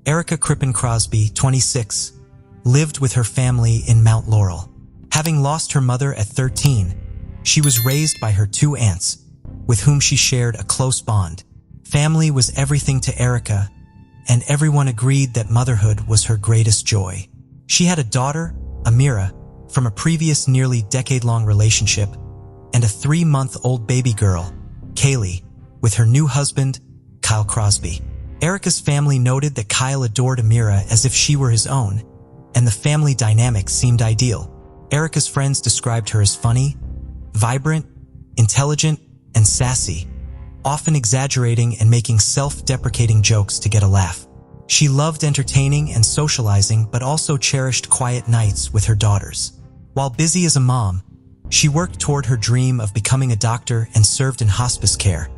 Erica Crippen Crosby, 26, lived with her family in Mount Laurel. Having lost her mother at 13, she was raised by her 2 aunts, with whom she shared a close bond. Family was everything to Erica, and everyone agreed that motherhood was her greatest joy. She had a daughter, Amira, from a previous nearly decade-long relationship, and a 3-month-old baby girl, Kaylee, with her new husband, Kyle Crosby. Erica's family noted that Kyle adored Amira as if she were his own, and the family dynamic seemed ideal. Erica's friends described her as funny, vibrant, intelligent, and sassy, often exaggerating and making self-deprecating jokes to get a laugh. She loved entertaining and socializing, but also cherished quiet nights with her daughters. While busy as a mom, she worked toward her dream of becoming a doctor and served in hospice care,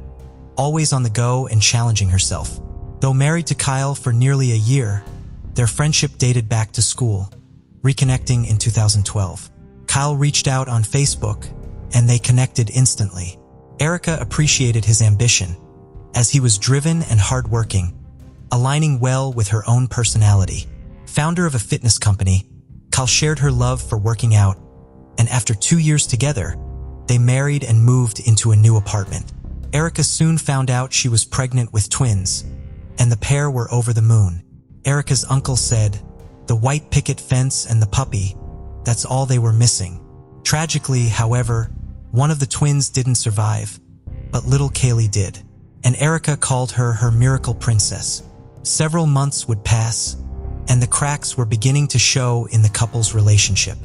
always on the go and challenging herself. Though married to Kyle for nearly a year, their friendship dated back to school, reconnecting in 2012. Kyle reached out on Facebook, and they connected instantly. Erica appreciated his ambition, as he was driven and hardworking, aligning well with her own personality. Founder of a fitness company, Kyle shared her love for working out, and after 2 years together, they married and moved into a new apartment. Erica soon found out she was pregnant with twins, and the pair were over the moon. Erica's uncle said, "The white picket fence and the puppy, that's all they were missing." Tragically, however, one of the twins didn't survive, but little Kaylee did, and Erica called her her miracle princess. Several months would pass, and the cracks were beginning to show in the couple's relationship.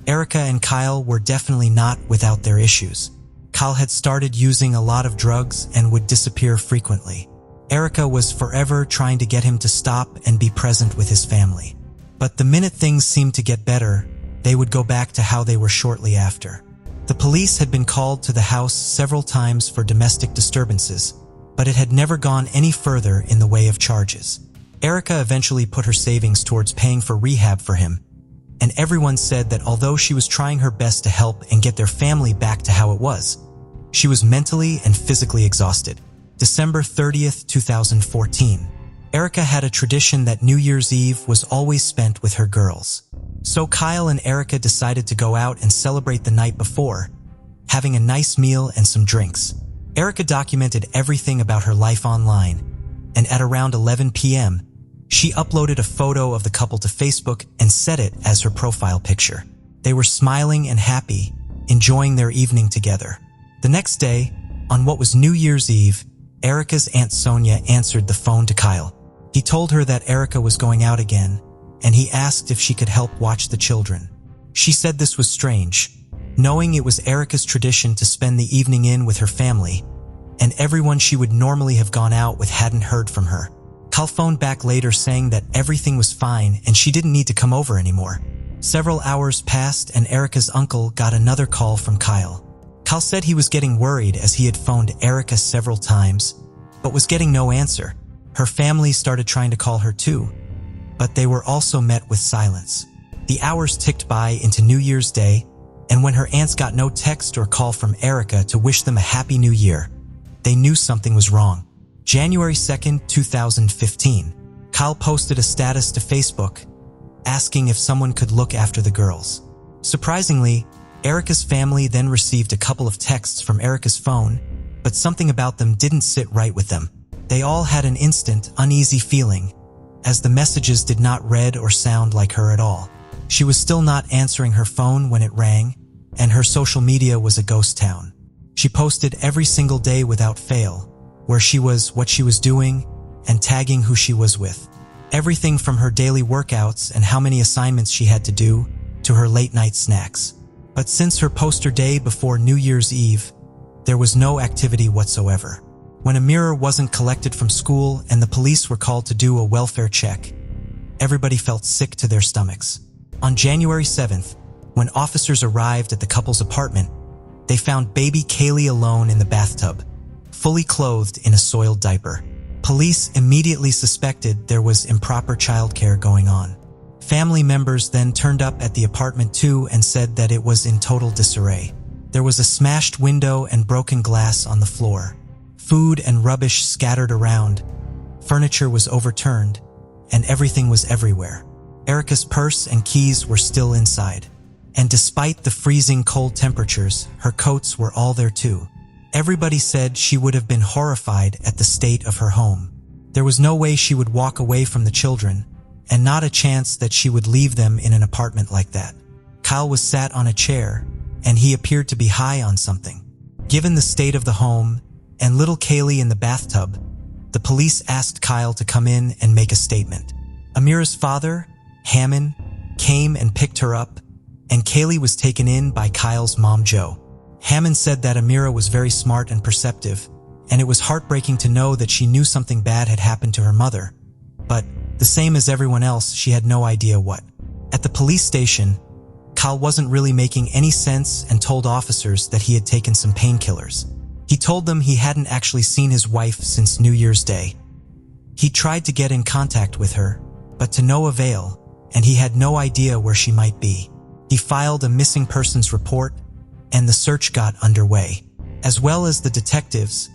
Erica and Kyle were definitely not without their issues. Kyle had started using a lot of drugs and would disappear frequently. Erica was forever trying to get him to stop and be present with his family. But the minute things seemed to get better, they would go back to how they were shortly after. The police had been called to the house several times for domestic disturbances, but it had never gone any further in the way of charges. Erica eventually put her savings towards paying for rehab for him, and everyone said that although she was trying her best to help and get their family back to how it was, she was mentally and physically exhausted. December 30th, 2014. Erica had a tradition that New Year's Eve was always spent with her girls. So Kyle and Erica decided to go out and celebrate the night before, having a nice meal and some drinks. Erica documented everything about her life online, and at around 11 p.m., she uploaded a photo of the couple to Facebook and set it as her profile picture. They were smiling and happy, enjoying their evening together. The next day, on what was New Year's Eve, Erica's Aunt Sonia answered the phone to Kyle. He told her that Erica was going out again, and he asked if she could help watch the children. She said this was strange, knowing it was Erica's tradition to spend the evening in with her family, and everyone she would normally have gone out with hadn't heard from her. Kyle phoned back later saying that everything was fine and she didn't need to come over anymore. Several hours passed and Erica's uncle got another call from Kyle. Kyle said he was getting worried as he had phoned Erica several times, but was getting no answer. Her family started trying to call her too, but they were also met with silence. The hours ticked by into New Year's Day, and when her aunts got no text or call from Erica to wish them a Happy New Year, they knew something was wrong. January 2nd, 2015, Kyle posted a status to Facebook, asking if someone could look after the girls. Surprisingly, Erica's family then received a couple of texts from Erica's phone, but something about them didn't sit right with them. They all had an instant, uneasy feeling, as the messages did not read or sound like her at all. She was still not answering her phone when it rang, and her social media was a ghost town. She posted every single day without fail, where she was, what she was doing, and tagging who she was with. Everything from her daily workouts and how many assignments she had to do, to her late-night snacks. But since her poster day before New Year's Eve, there was no activity whatsoever. When Amira wasn't collected from school and the police were called to do a welfare check, everybody felt sick to their stomachs. On January 7th, when officers arrived at the couple's apartment, they found baby Kaylee alone in the bathtub, fully clothed in a soiled diaper. Police immediately suspected there was improper childcare going on. Family members then turned up at the apartment too and said that it was in total disarray. There was a smashed window and broken glass on the floor. Food and rubbish scattered around. Furniture was overturned, and everything was everywhere. Erica's purse and keys were still inside. And despite the freezing cold temperatures, her coats were all there too. Everybody said she would have been horrified at the state of her home. There was no way she would walk away from the children, and not a chance that she would leave them in an apartment like that. Kyle was sat on a chair, and he appeared to be high on something. Given the state of the home and little Kaylee in the bathtub, the police asked Kyle to come in and make a statement. Amira's father, Hammond, came and picked her up, and Kaylee was taken in by Kyle's mom, Jo. Hammond said that Amira was very smart and perceptive, and it was heartbreaking to know that she knew something bad had happened to her mother. But, the same as everyone else, she had no idea what. At the police station, Kyle wasn't really making any sense and told officers that he had taken some painkillers. He told them he hadn't actually seen his wife since New Year's Day. He tried to get in contact with her, but to no avail, and he had no idea where she might be. He filed a missing persons report, and the search got underway. As well as the detectives,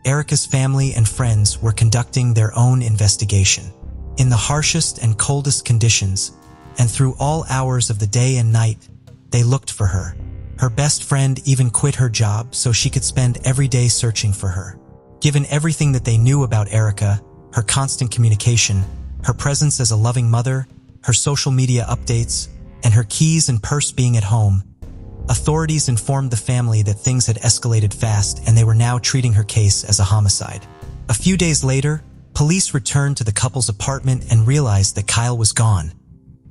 Erica's family and friends were conducting their own investigation. In the harshest and coldest conditions, and through all hours of the day and night, they looked for her. Her best friend even quit her job so she could spend every day searching for her. Given everything that they knew about Erica, her constant communication, her presence as a loving mother, her social media updates, and her keys and purse being at home, authorities informed the family that things had escalated fast and they were now treating her case as a homicide. A few days later, police returned to the couple's apartment and realized that Kyle was gone,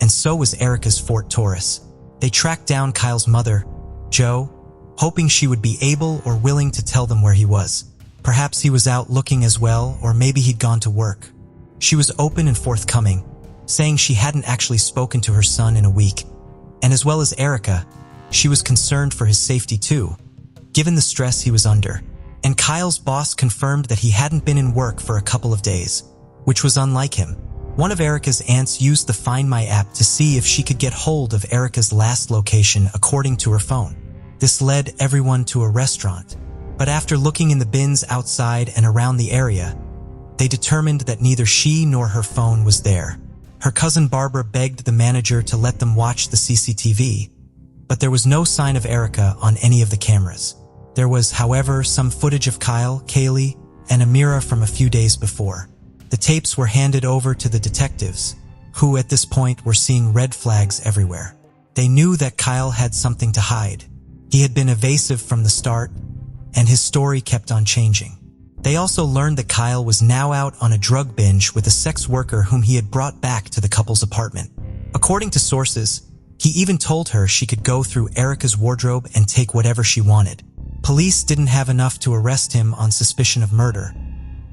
and so was Erica's Ford Taurus. They tracked down Kyle's mother, Jo, hoping she would be able or willing to tell them where he was. Perhaps he was out looking as well, or maybe he'd gone to work. She was open and forthcoming, saying she hadn't actually spoken to her son in a week. And as well as Erica, she was concerned for his safety too, given the stress he was under. And Kyle's boss confirmed that he hadn't been in work for a couple of days, which was unlike him. One of Erica's aunts used the Find My app to see if she could get hold of Erica's last location according to her phone. This led everyone to a restaurant, but after looking in the bins outside and around the area, they determined that neither she nor her phone was there. Her cousin Barbara begged the manager to let them watch the CCTV, but there was no sign of Erica on any of the cameras. There was, however, some footage of Kyle, Kaylee, and Amira from a few days before. The tapes were handed over to the detectives, who at this point were seeing red flags everywhere. They knew that Kyle had something to hide. He had been evasive from the start, and his story kept on changing. They also learned that Kyle was now out on a drug binge with a sex worker whom he had brought back to the couple's apartment. According to sources, he even told her she could go through Erica's wardrobe and take whatever she wanted. Police didn't have enough to arrest him on suspicion of murder,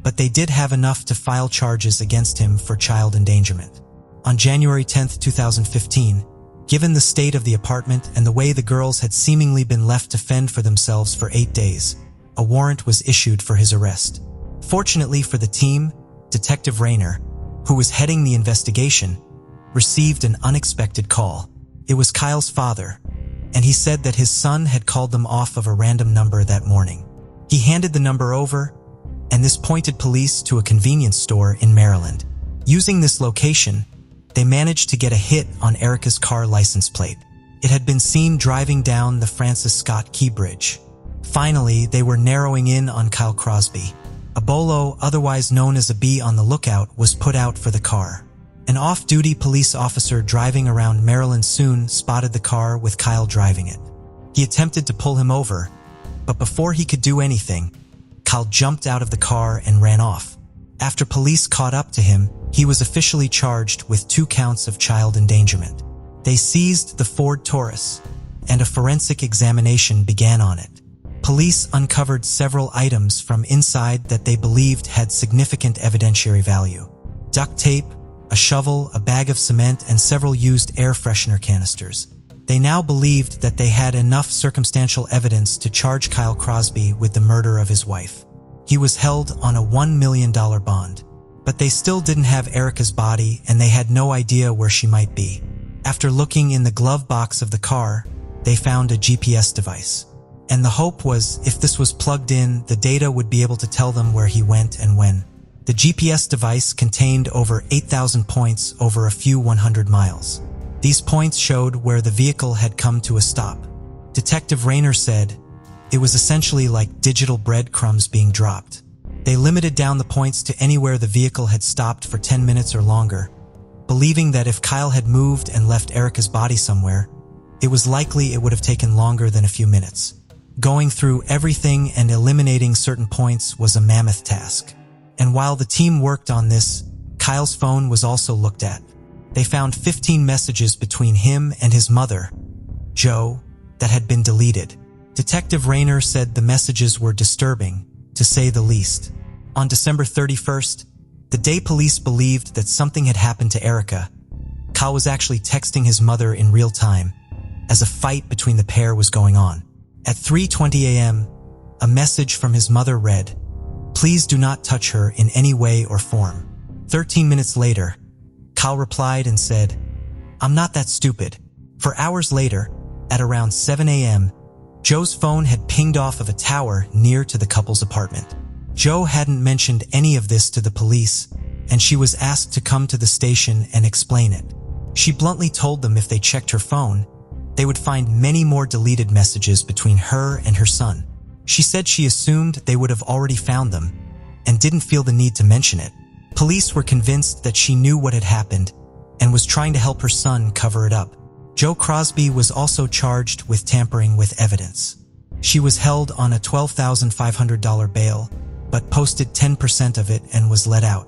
but they did have enough to file charges against him for child endangerment. On January 10, 2015, given the state of the apartment and the way the girls had seemingly been left to fend for themselves for 8 days, a warrant was issued for his arrest. Fortunately for the team, Detective Rayner, who was heading the investigation, received an unexpected call. It was Kyle's father, and he said that his son had called them off of a random number that morning. He handed the number over, and this pointed police to a convenience store in Maryland. Using this location, they managed to get a hit on Erica's car license plate. It had been seen driving down the Francis Scott Key Bridge. Finally, they were narrowing in on Kyle Crosby. A bolo, otherwise known as a bee on the lookout, was put out for the car. An off-duty police officer driving around Maryland soon spotted the car with Kyle driving it. He attempted to pull him over, but before he could do anything, Kyle jumped out of the car and ran off. After police caught up to him, he was officially charged with 2 counts of child endangerment. They seized the Ford Taurus, and a forensic examination began on it. Police uncovered several items from inside that they believed had significant evidentiary value. Duct tape, a shovel, a bag of cement, and several used air freshener canisters. They now believed that they had enough circumstantial evidence to charge Kyle Crosby with the murder of his wife. He was held on a $1 million bond. But they still didn't have Erica's body, and they had no idea where she might be. After looking in the glove box of the car, they found a GPS device. And the hope was, if this was plugged in, the data would be able to tell them where he went and when. The GPS device contained over 8,000 points over a few 100 miles. These points showed where the vehicle had come to a stop. Detective Rayner said, "It was essentially like digital breadcrumbs being dropped." They limited down the points to anywhere the vehicle had stopped for 10 minutes or longer, believing that if Kyle had moved and left Erica's body somewhere, it was likely it would have taken longer than a few minutes. Going through everything and eliminating certain points was a mammoth task. And while the team worked on this, Kyle's phone was also looked at. They found 15 messages between him and his mother, Jo, that had been deleted. Detective Rayner said the messages were disturbing, to say the least. On December 31st, the day police believed that something had happened to Erica, Kyle was actually texting his mother in real time, as a fight between the pair was going on. At 3:20 a.m., a message from his mother read, "Please do not touch her in any way or form." 13 minutes later, Kyle replied and said, "I'm not that stupid." For hours later, at around 7 a.m., Jo's phone had pinged off of a tower near to the couple's apartment. Jo hadn't mentioned any of this to the police, and she was asked to come to the station and explain it. She bluntly told them if they checked her phone, they would find many more deleted messages between her and her son. She said she assumed they would have already found them and didn't feel the need to mention it. Police were convinced that she knew what had happened and was trying to help her son cover it up. Jo Crosby was also charged with tampering with evidence. She was held on a $12,500 bail, but posted 10% of it and was let out.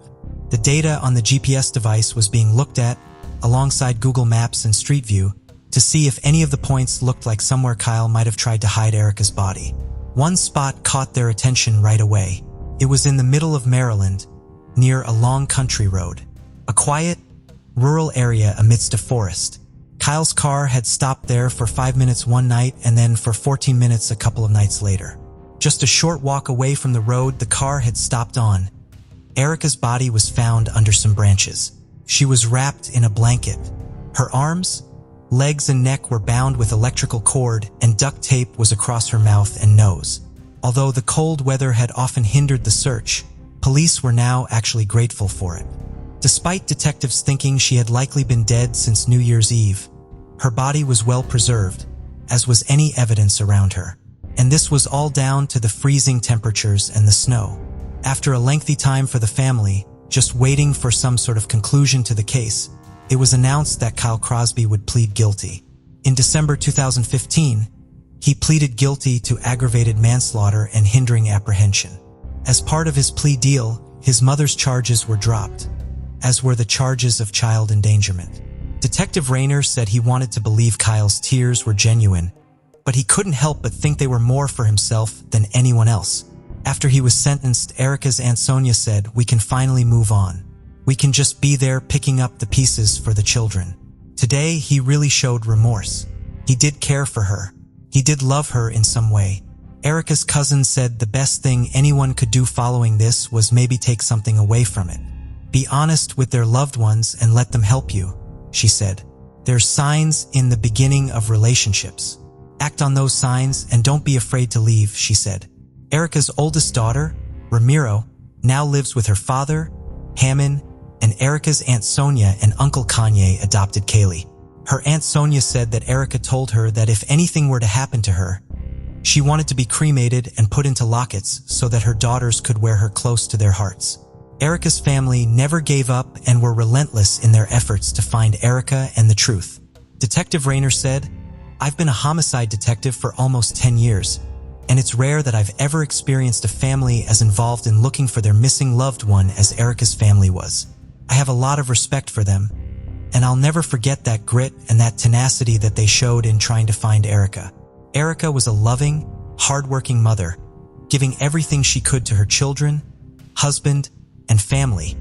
The data on the GPS device was being looked at alongside Google Maps and Street View to see if any of the points looked like somewhere Kyle might have tried to hide Erica's body. One spot caught their attention right away. It was in the middle of Maryland, near a long country road, a quiet, rural area amidst a forest. Kyle's car had stopped there for 5 minutes one night and then for 14 minutes a couple of nights later. Just a short walk away from the road the car had stopped on, Erica's body was found under some branches. She was wrapped in a blanket. Her arms, legs and neck were bound with electrical cord, and duct tape was across her mouth and nose. Although the cold weather had often hindered the search, police were now actually grateful for it. Despite detectives thinking she had likely been dead since New Year's Eve, her body was well preserved, as was any evidence around her. And this was all down to the freezing temperatures and the snow. After a lengthy time for the family, just waiting for some sort of conclusion to the case, it was announced that Kyle Crosby would plead guilty. In December 2015, he pleaded guilty to aggravated manslaughter and hindering apprehension. As part of his plea deal, his mother's charges were dropped, as were the charges of child endangerment. Detective Rayner said he wanted to believe Kyle's tears were genuine, but he couldn't help but think they were more for himself than anyone else. After he was sentenced, Erica's Aunt Sonia said, "We can finally move on. We can just be there picking up the pieces for the children." Today, he really showed remorse. He did care for her. He did love her in some way. Erica's cousin said the best thing anyone could do following this was maybe take something away from it. "Be honest with their loved ones and let them help you," she said. "There's signs in the beginning of relationships. Act on those signs and don't be afraid to leave," she said. Erica's oldest daughter, Ramiro, now lives with her father, Hammond, and Erica's Aunt Sonia and Uncle Kanye adopted Kaylee. Her Aunt Sonia said that Erica told her that if anything were to happen to her, she wanted to be cremated and put into lockets so that her daughters could wear her close to their hearts. Erica's family never gave up and were relentless in their efforts to find Erica and the truth. Detective Rayner said, "I've been a homicide detective for almost 10 years, and it's rare that I've ever experienced a family as involved in looking for their missing loved one as Erica's family was. I have a lot of respect for them, and I'll never forget that grit and that tenacity that they showed in trying to find Erica." Erica was a loving, hardworking mother, giving everything she could to her children, husband, and family,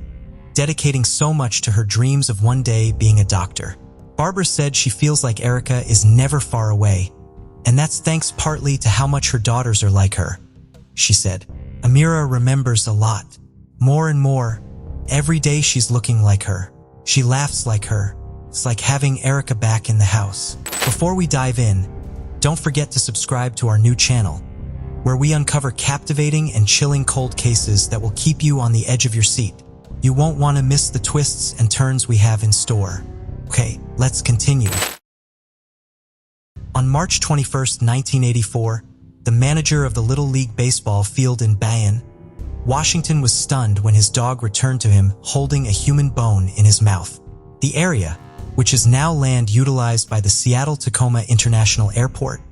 dedicating so much to her dreams of one day being a doctor. Barbara said she feels like Erica is never far away, and that's thanks partly to how much her daughters are like her. She said, "Amira remembers a lot. More and more, every day she's looking like her. She laughs like her. It's like having Erica back in the house." Before we dive in, don't forget to subscribe to our new channel, where we uncover captivating and chilling cold cases that will keep you on the edge of your seat. You won't want to miss the twists and turns we have in store. Okay, let's continue. On March 21, 1984, the manager of the Little League baseball field in Bayonne, Washington was stunned when his dog returned to him holding a human bone in his mouth. The area, which is now land utilized by the Seattle-Tacoma International Airport,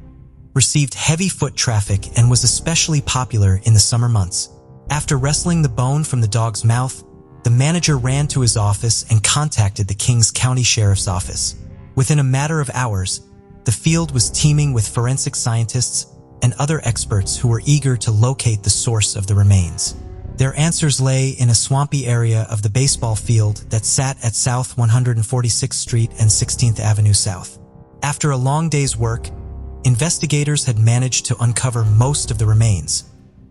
received heavy foot traffic and was especially popular in the summer months. After wresting the bone from the dog's mouth, the manager ran to his office and contacted the Kings County Sheriff's Office. Within a matter of hours, the field was teeming with forensic scientists and other experts who were eager to locate the source of the remains. Their answers lay in a swampy area of the baseball field that sat at South 146th Street and 16th Avenue South. After a long day's work, investigators had managed to uncover most of the remains,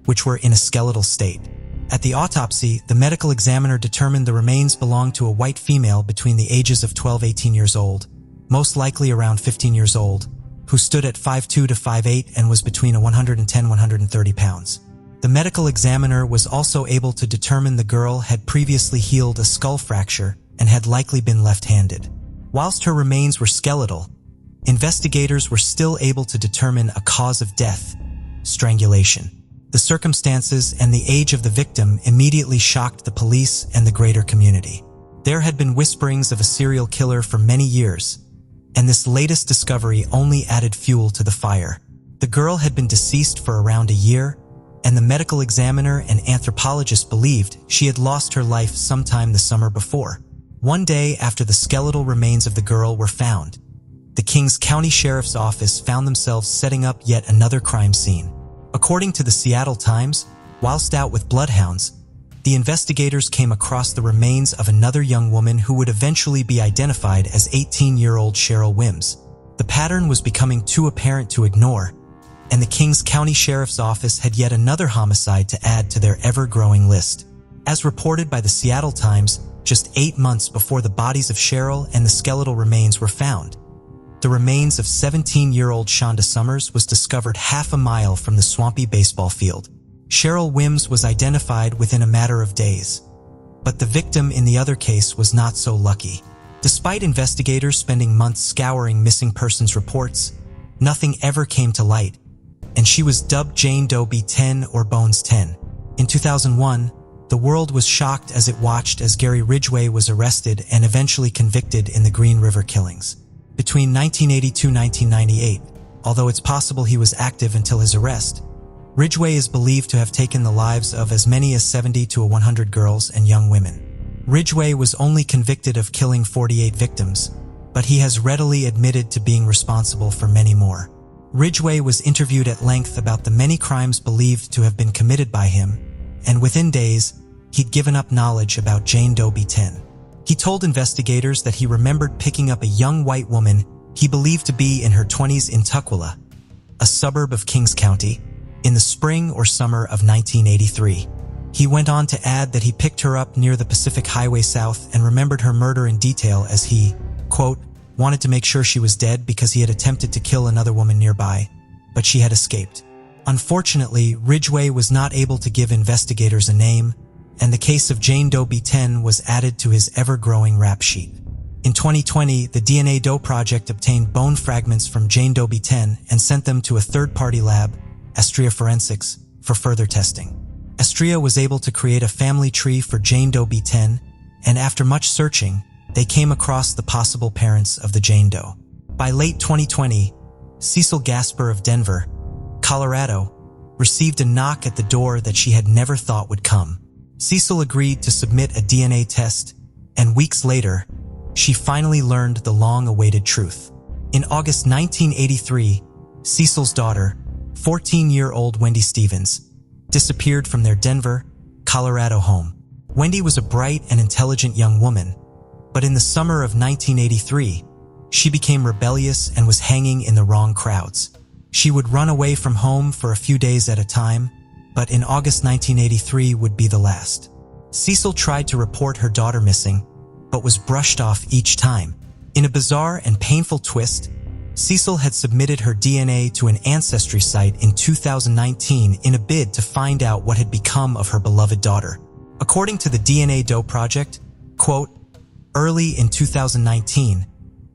which were in a skeletal state. At the autopsy, the medical examiner determined the remains belonged to a white female between the ages of 12-18 years old, most likely around 15 years old, who stood at 5'2" to 5'8" and was between 110–130 pounds. The medical examiner was also able to determine the girl had previously healed a skull fracture and had likely been left-handed. Whilst her remains were skeletal, investigators were still able to determine a cause of death: strangulation. The circumstances and the age of the victim immediately shocked the police and the greater community. There had been whisperings of a serial killer for many years, and this latest discovery only added fuel to the fire. The girl had been deceased for around a year, and the medical examiner and anthropologist believed she had lost her life sometime the summer before. One day after the skeletal remains of the girl were found, the Kings County Sheriff's Office found themselves setting up yet another crime scene. According to the Seattle Times, whilst out with bloodhounds, the investigators came across the remains of another young woman who would eventually be identified as 18-year-old Cheryl Wims. The pattern was becoming too apparent to ignore, and the Kings County Sheriff's Office had yet another homicide to add to their ever-growing list. As reported by the Seattle Times, just 8 months before the bodies of Cheryl and the skeletal remains were found, the remains of 17-year-old Shonda Summers was discovered half a mile from the swampy baseball field. Cheryl Wims was identified within a matter of days, but the victim in the other case was not so lucky. Despite investigators spending months scouring missing persons reports, nothing ever came to light, and she was dubbed Jane Doe B10 or Bones 10. In 2001, the world was shocked as it watched as Gary Ridgway was arrested and eventually convicted in the Green River killings. Between 1982–1998, although it's possible he was active until his arrest, Ridgway is believed to have taken the lives of as many as 70 to 100 girls and young women. Ridgway was only convicted of killing 48 victims, but he has readily admitted to being responsible for many more. Ridgway was interviewed at length about the many crimes believed to have been committed by him, and within days, he'd given up knowledge about Jane Doe B10. He told investigators that he remembered picking up a young white woman he believed to be in her 20s in Tukwila, a suburb of Kings County, in the spring or summer of 1983. He went on to add that he picked her up near the Pacific Highway South and remembered her murder in detail as he, quote, wanted to make sure she was dead because he had attempted to kill another woman nearby, but she had escaped. Unfortunately, Ridgway was not able to give investigators a name, and the case of Jane Doe B10 was added to his ever-growing rap sheet. In 2020, the DNA Doe Project obtained bone fragments from Jane Doe B10 and sent them to a third-party lab, Astrea Forensics, for further testing. Astrea was able to create a family tree for Jane Doe B10, and after much searching, they came across the possible parents of the Jane Doe. By late 2020, Cecil Gasper of Denver, Colorado, received a knock at the door that she had never thought would come. Cecil agreed to submit a DNA test, and weeks later, she finally learned the long-awaited truth. In August 1983, Cecil's daughter, 14-year-old Wendy Stevens, disappeared from their Denver, Colorado home. Wendy was a bright and intelligent young woman, but in the summer of 1983, she became rebellious and was hanging in the wrong crowds. She would run away from home for a few days at a time, but in August 1983 would be the last. Cecil tried to report her daughter missing, but was brushed off each time. In a bizarre and painful twist, Cecil had submitted her DNA to an ancestry site in 2019 in a bid to find out what had become of her beloved daughter. According to the DNA Doe Project, quote, early in 2019,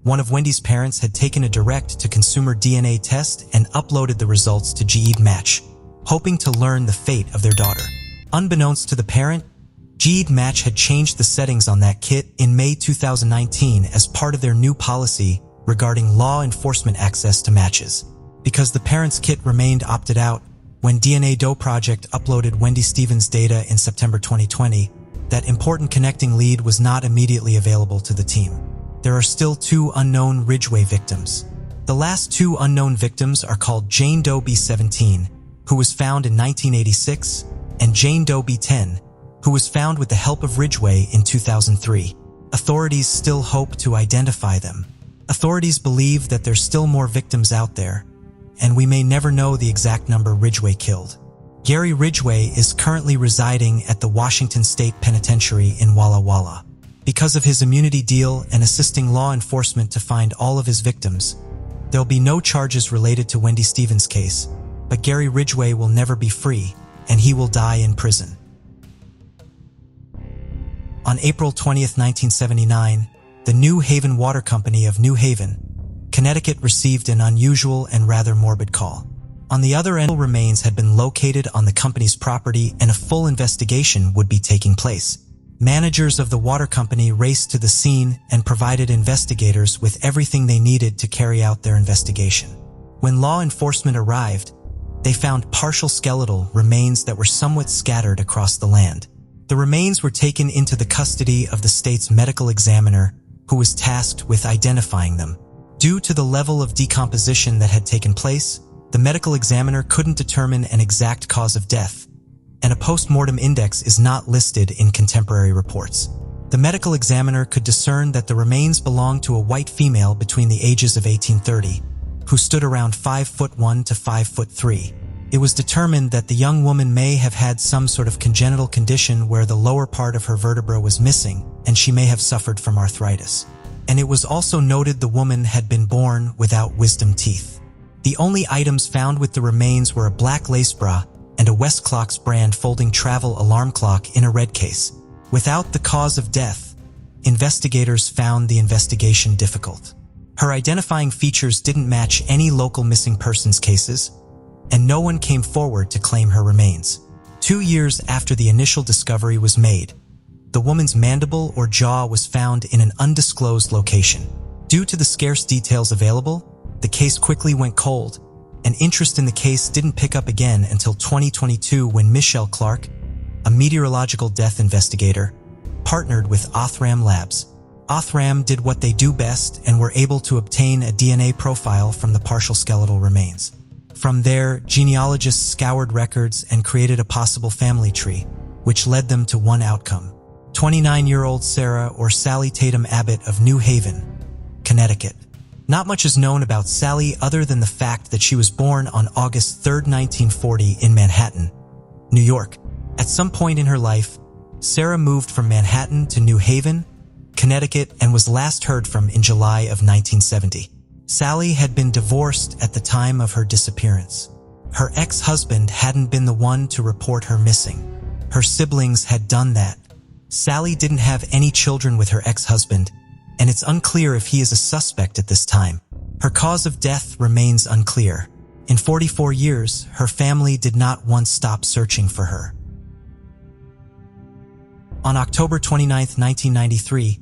one of Wendy's parents had taken a direct-to-consumer DNA test and uploaded the results to GEDmatch, hoping to learn the fate of their daughter. Unbeknownst to the parent, GEDmatch had changed the settings on that kit in May 2019 as part of their new policy regarding law enforcement access to matches. Because the parent's kit remained opted out, when DNA Doe Project uploaded Wendy Stevens' data in September 2020, that important connecting lead was not immediately available to the team. There are still 2 unknown Ridgway victims. The last 2 unknown victims are called Jane Doe B-17, who was found in 1986, and Jane Doe B-10, who was found with the help of Ridgway in 2003. Authorities still hope to identify them. Authorities believe that there's still more victims out there, and we may never know the exact number Ridgway killed. Gary Ridgway is currently residing at the Washington State Penitentiary in Walla Walla. Because of his immunity deal and assisting law enforcement to find all of his victims, there'll be no charges related to Wendy Stevens' case, but Gary Ridgway will never be free, and he will die in prison. On April 20th, 1979, the New Haven Water Company of New Haven, Connecticut received an unusual and rather morbid call. On the other end, remains had been located on the company's property and a full investigation would be taking place. Managers of the water company raced to the scene and provided investigators with everything they needed to carry out their investigation. When law enforcement arrived, they found partial skeletal remains that were somewhat scattered across the land. The remains were taken into the custody of the state's medical examiner, who was tasked with identifying them. Due to the level of decomposition that had taken place, the medical examiner couldn't determine an exact cause of death, and a post-mortem index is not listed in contemporary reports. The medical examiner could discern that the remains belonged to a white female between the ages of 1830, who stood around 5'1" to 5'3". It was determined that the young woman may have had some sort of congenital condition where the lower part of her vertebra was missing, and she may have suffered from arthritis. And it was also noted the woman had been born without wisdom teeth. The only items found with the remains were a black lace bra and a Westclox brand folding travel alarm clock in a red case. Without the cause of death, investigators found the investigation difficult. Her identifying features didn't match any local missing persons cases, and no one came forward to claim her remains. 2 years after the initial discovery was made, the woman's mandible or jaw was found in an undisclosed location. Due to the scarce details available, the case quickly went cold, and interest in the case didn't pick up again until 2022 when Michelle Clark, a meteorological death investigator, partnered with Othram Labs. Othram did what they do best and were able to obtain a DNA profile from the partial skeletal remains. From there, genealogists scoured records and created a possible family tree, which led them to one outcome. 29-year-old Sarah or Sally Tatum Abbott of New Haven, Connecticut. Not much is known about Sally other than the fact that she was born on August 3, 1940 in Manhattan, New York. At some point in her life, Sarah moved from Manhattan to New Haven, Connecticut, and was last heard from in July of 1970. Sally had been divorced at the time of her disappearance. Her ex-husband hadn't been the one to report her missing. Her siblings had done that. Sally didn't have any children with her ex-husband, and it's unclear if he is a suspect at this time. Her cause of death remains unclear. In 44 years, her family did not once stop searching for her. On October 29, 1993,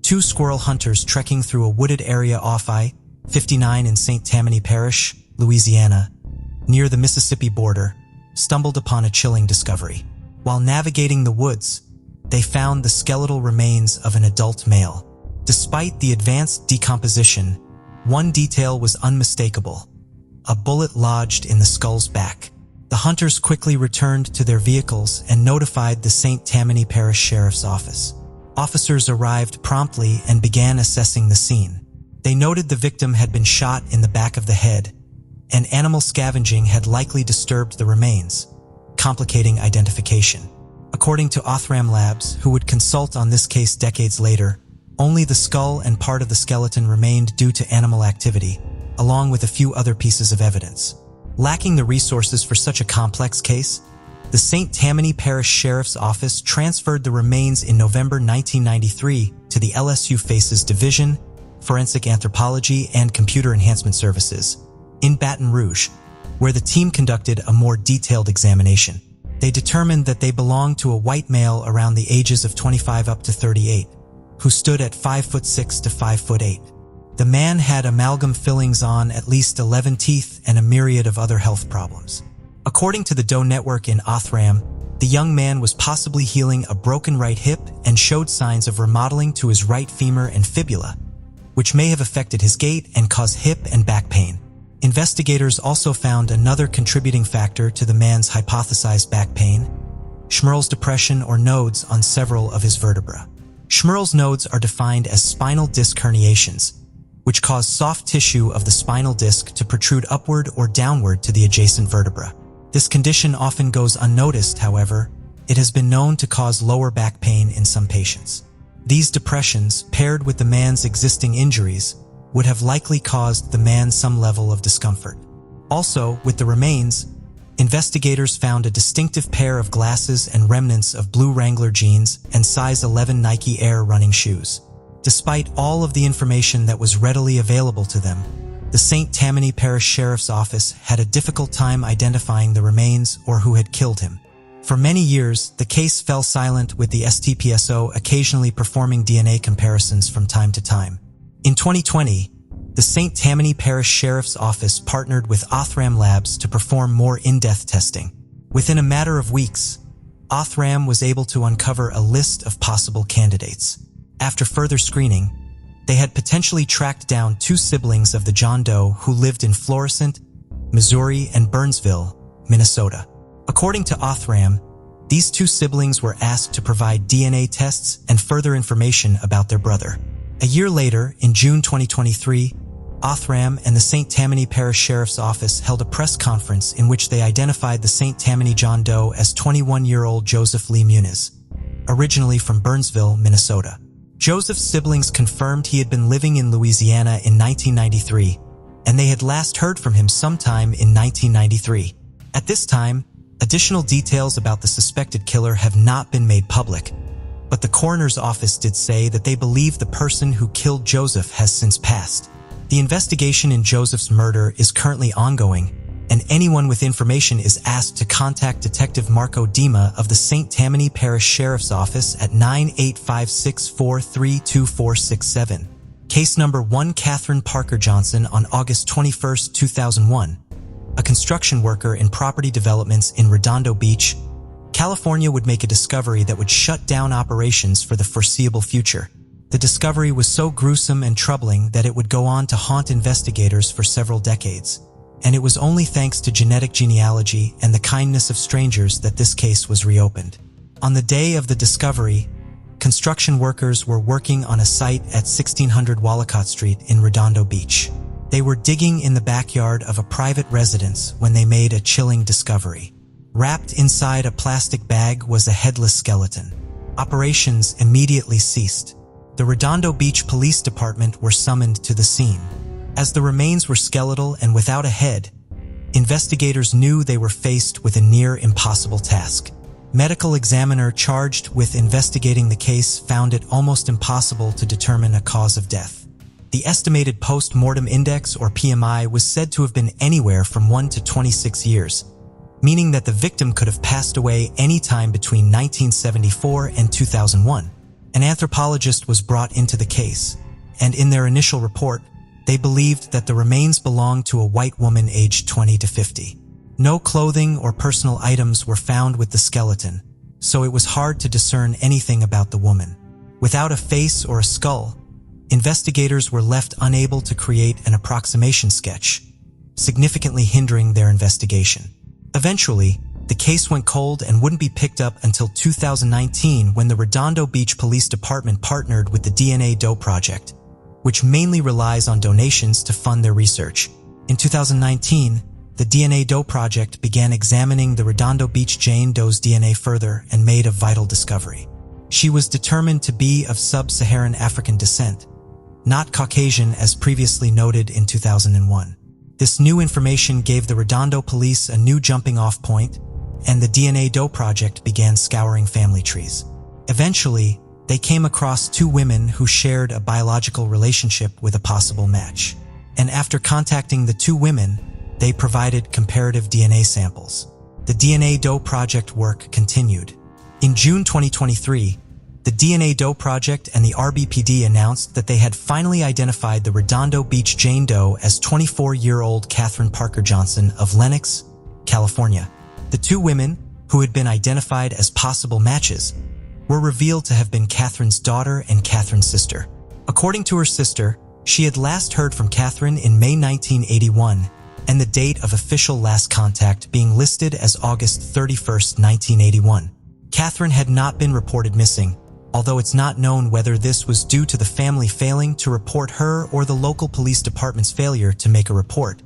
2 squirrel hunters trekking through a wooded area off I-59 in St. Tammany Parish, Louisiana, near the Mississippi border, stumbled upon a chilling discovery. While navigating the woods, they found the skeletal remains of an adult male. Despite the advanced decomposition, one detail was unmistakable: a bullet lodged in the skull's back. The hunters quickly returned to their vehicles and notified the St. Tammany Parish Sheriff's Office. Officers arrived promptly and began assessing the scene. They noted the victim had been shot in the back of the head, and animal scavenging had likely disturbed the remains, complicating identification. According to Othram Labs, who would consult on this case decades later, only the skull and part of the skeleton remained due to animal activity, along with a few other pieces of evidence. Lacking the resources for such a complex case, the St. Tammany Parish Sheriff's Office transferred the remains in November 1993 to the LSU FACE's Division, Forensic Anthropology and Computer Enhancement Services, in Baton Rouge, where the team conducted a more detailed examination. They determined that they belonged to a white male around the ages of 25 up to 38, who stood at 5'6" to 5'8". The man had amalgam fillings on at least 11 teeth and a myriad of other health problems. According to the Doe Network in Othram, the young man was possibly healing a broken right hip and showed signs of remodeling to his right femur and fibula, which may have affected his gait and caused hip and back pain. Investigators also found another contributing factor to the man's hypothesized back pain: Schmerl's depression or nodes on several of his vertebrae. Schmerl's nodes are defined as spinal disc herniations, which cause soft tissue of the spinal disc to protrude upward or downward to the adjacent vertebra. This condition often goes unnoticed, however. It has been known to cause lower back pain in some patients. These depressions, paired with the man's existing injuries, would have likely caused the man some level of discomfort. Also, with the remains, investigators found a distinctive pair of glasses and remnants of blue Wrangler jeans and size 11 Nike Air running shoes. Despite all of the information that was readily available to them, the St. Tammany Parish Sheriff's Office had a difficult time identifying the remains or who had killed him. For many years, the case fell silent, with the STPSO occasionally performing DNA comparisons from time to time. In 2020, the St. Tammany Parish Sheriff's Office partnered with Othram Labs to perform more in-depth testing. Within a matter of weeks, Othram was able to uncover a list of possible candidates. After further screening, they had potentially tracked down two siblings of the John Doe who lived in Florissant, Missouri and Burnsville, Minnesota. According to Othram, these two siblings were asked to provide DNA tests and further information about their brother. A year later, in June 2023, Othram and the St. Tammany Parish Sheriff's Office held a press conference in which they identified the St. Tammany John Doe as 21-year-old Joseph Lee Munes, originally from Burnsville, Minnesota. Joseph's siblings confirmed he had been living in Louisiana in 1993, and they had last heard from him sometime in 1993. At this time, additional details about the suspected killer have not been made public, but the coroner's office did say that they believe the person who killed Joseph has since passed. The investigation in Joseph's murder is currently ongoing, and anyone with information is asked to contact Detective Marco Dima of the St. Tammany Parish Sheriff's Office at 985-643-2467. Case number 1. Katherine Parker Johnson. On August 21, 2001, a construction worker in property developments in Redondo Beach, California would make a discovery that would shut down operations for the foreseeable future. The discovery was so gruesome and troubling that it would go on to haunt investigators for several decades. And it was only thanks to genetic genealogy and the kindness of strangers that this case was reopened. On the day of the discovery, construction workers were working on a site at 1600 Walcott Street in Redondo Beach. They were digging in the backyard of a private residence when they made a chilling discovery. Wrapped inside a plastic bag was a headless skeleton. Operations immediately ceased. The Redondo Beach Police Department were summoned to the scene. As the remains were skeletal and without a head, investigators knew they were faced with a near-impossible task. Medical examiner charged with investigating the case found it almost impossible to determine a cause of death. The estimated post-mortem index, or PMI, was said to have been anywhere from 1 to 26 years, meaning that the victim could have passed away any time between 1974 and 2001. An anthropologist was brought into the case, and in their initial report, they believed that the remains belonged to a white woman aged 20 to 50. No clothing or personal items were found with the skeleton, so it was hard to discern anything about the woman. Without a face or a skull, investigators were left unable to create an approximation sketch, significantly hindering their investigation. Eventually, the case went cold and wouldn't be picked up until 2019, when the Redondo Beach Police Department partnered with the DNA Doe Project, which mainly relies on donations to fund their research. In 2019, the DNA Doe Project began examining the Redondo Beach Jane Doe's DNA further and made a vital discovery. She was determined to be of sub-Saharan African descent, not Caucasian as previously noted in 2001. This new information gave the Redondo police a new jumping-off point, and the DNA Doe Project began scouring family trees. Eventually, they came across two women who shared a biological relationship with a possible match. And after contacting the two women, they provided comparative DNA samples. The DNA Doe Project work continued. In June 2023, the DNA Doe Project and the RBPD announced that they had finally identified the Redondo Beach Jane Doe as 24-year-old Katherine Parker Johnson of Lenox, California. The two women, who had been identified as possible matches, were revealed to have been Katherine's daughter and Katherine's sister. According to her sister, she had last heard from Katherine in May 1981, and the date of official last contact being listed as August 31, 1981. Katherine had not been reported missing, although it's not known whether this was due to the family failing to report her or the local police department's failure to make a report,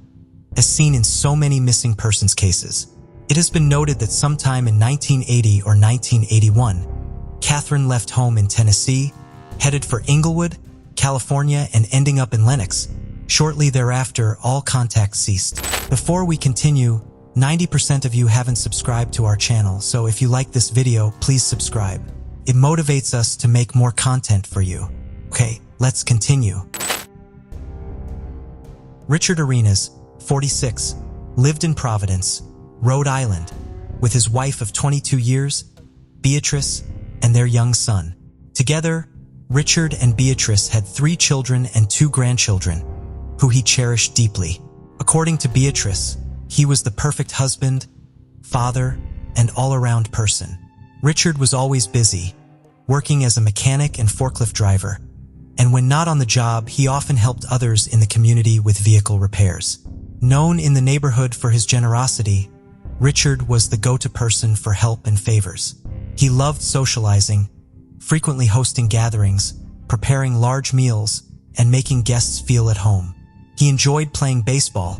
as seen in so many missing persons cases. It has been noted that sometime in 1980 or 1981, Katherine left home in Tennessee, headed for Inglewood, California, and ending up in Lenox. Shortly thereafter, all contact ceased. Before we continue, 90% of you haven't subscribed to our channel, so if you like this video, please subscribe. It motivates us to make more content for you. Okay, let's continue. Richard Arenas, 46, lived in Providence, Rhode Island, with his wife of 22 years, Beatrice, and their young son. Together, Richard and Beatrice had 3 children and 2 grandchildren, who he cherished deeply. According to Beatrice, he was the perfect husband, father, and all-around person. Richard was always busy, working as a mechanic and forklift driver, and when not on the job, he often helped others in the community with vehicle repairs. Known in the neighborhood for his generosity, Richard was the go-to person for help and favors. He loved socializing, frequently hosting gatherings, preparing large meals, and making guests feel at home. He enjoyed playing baseball,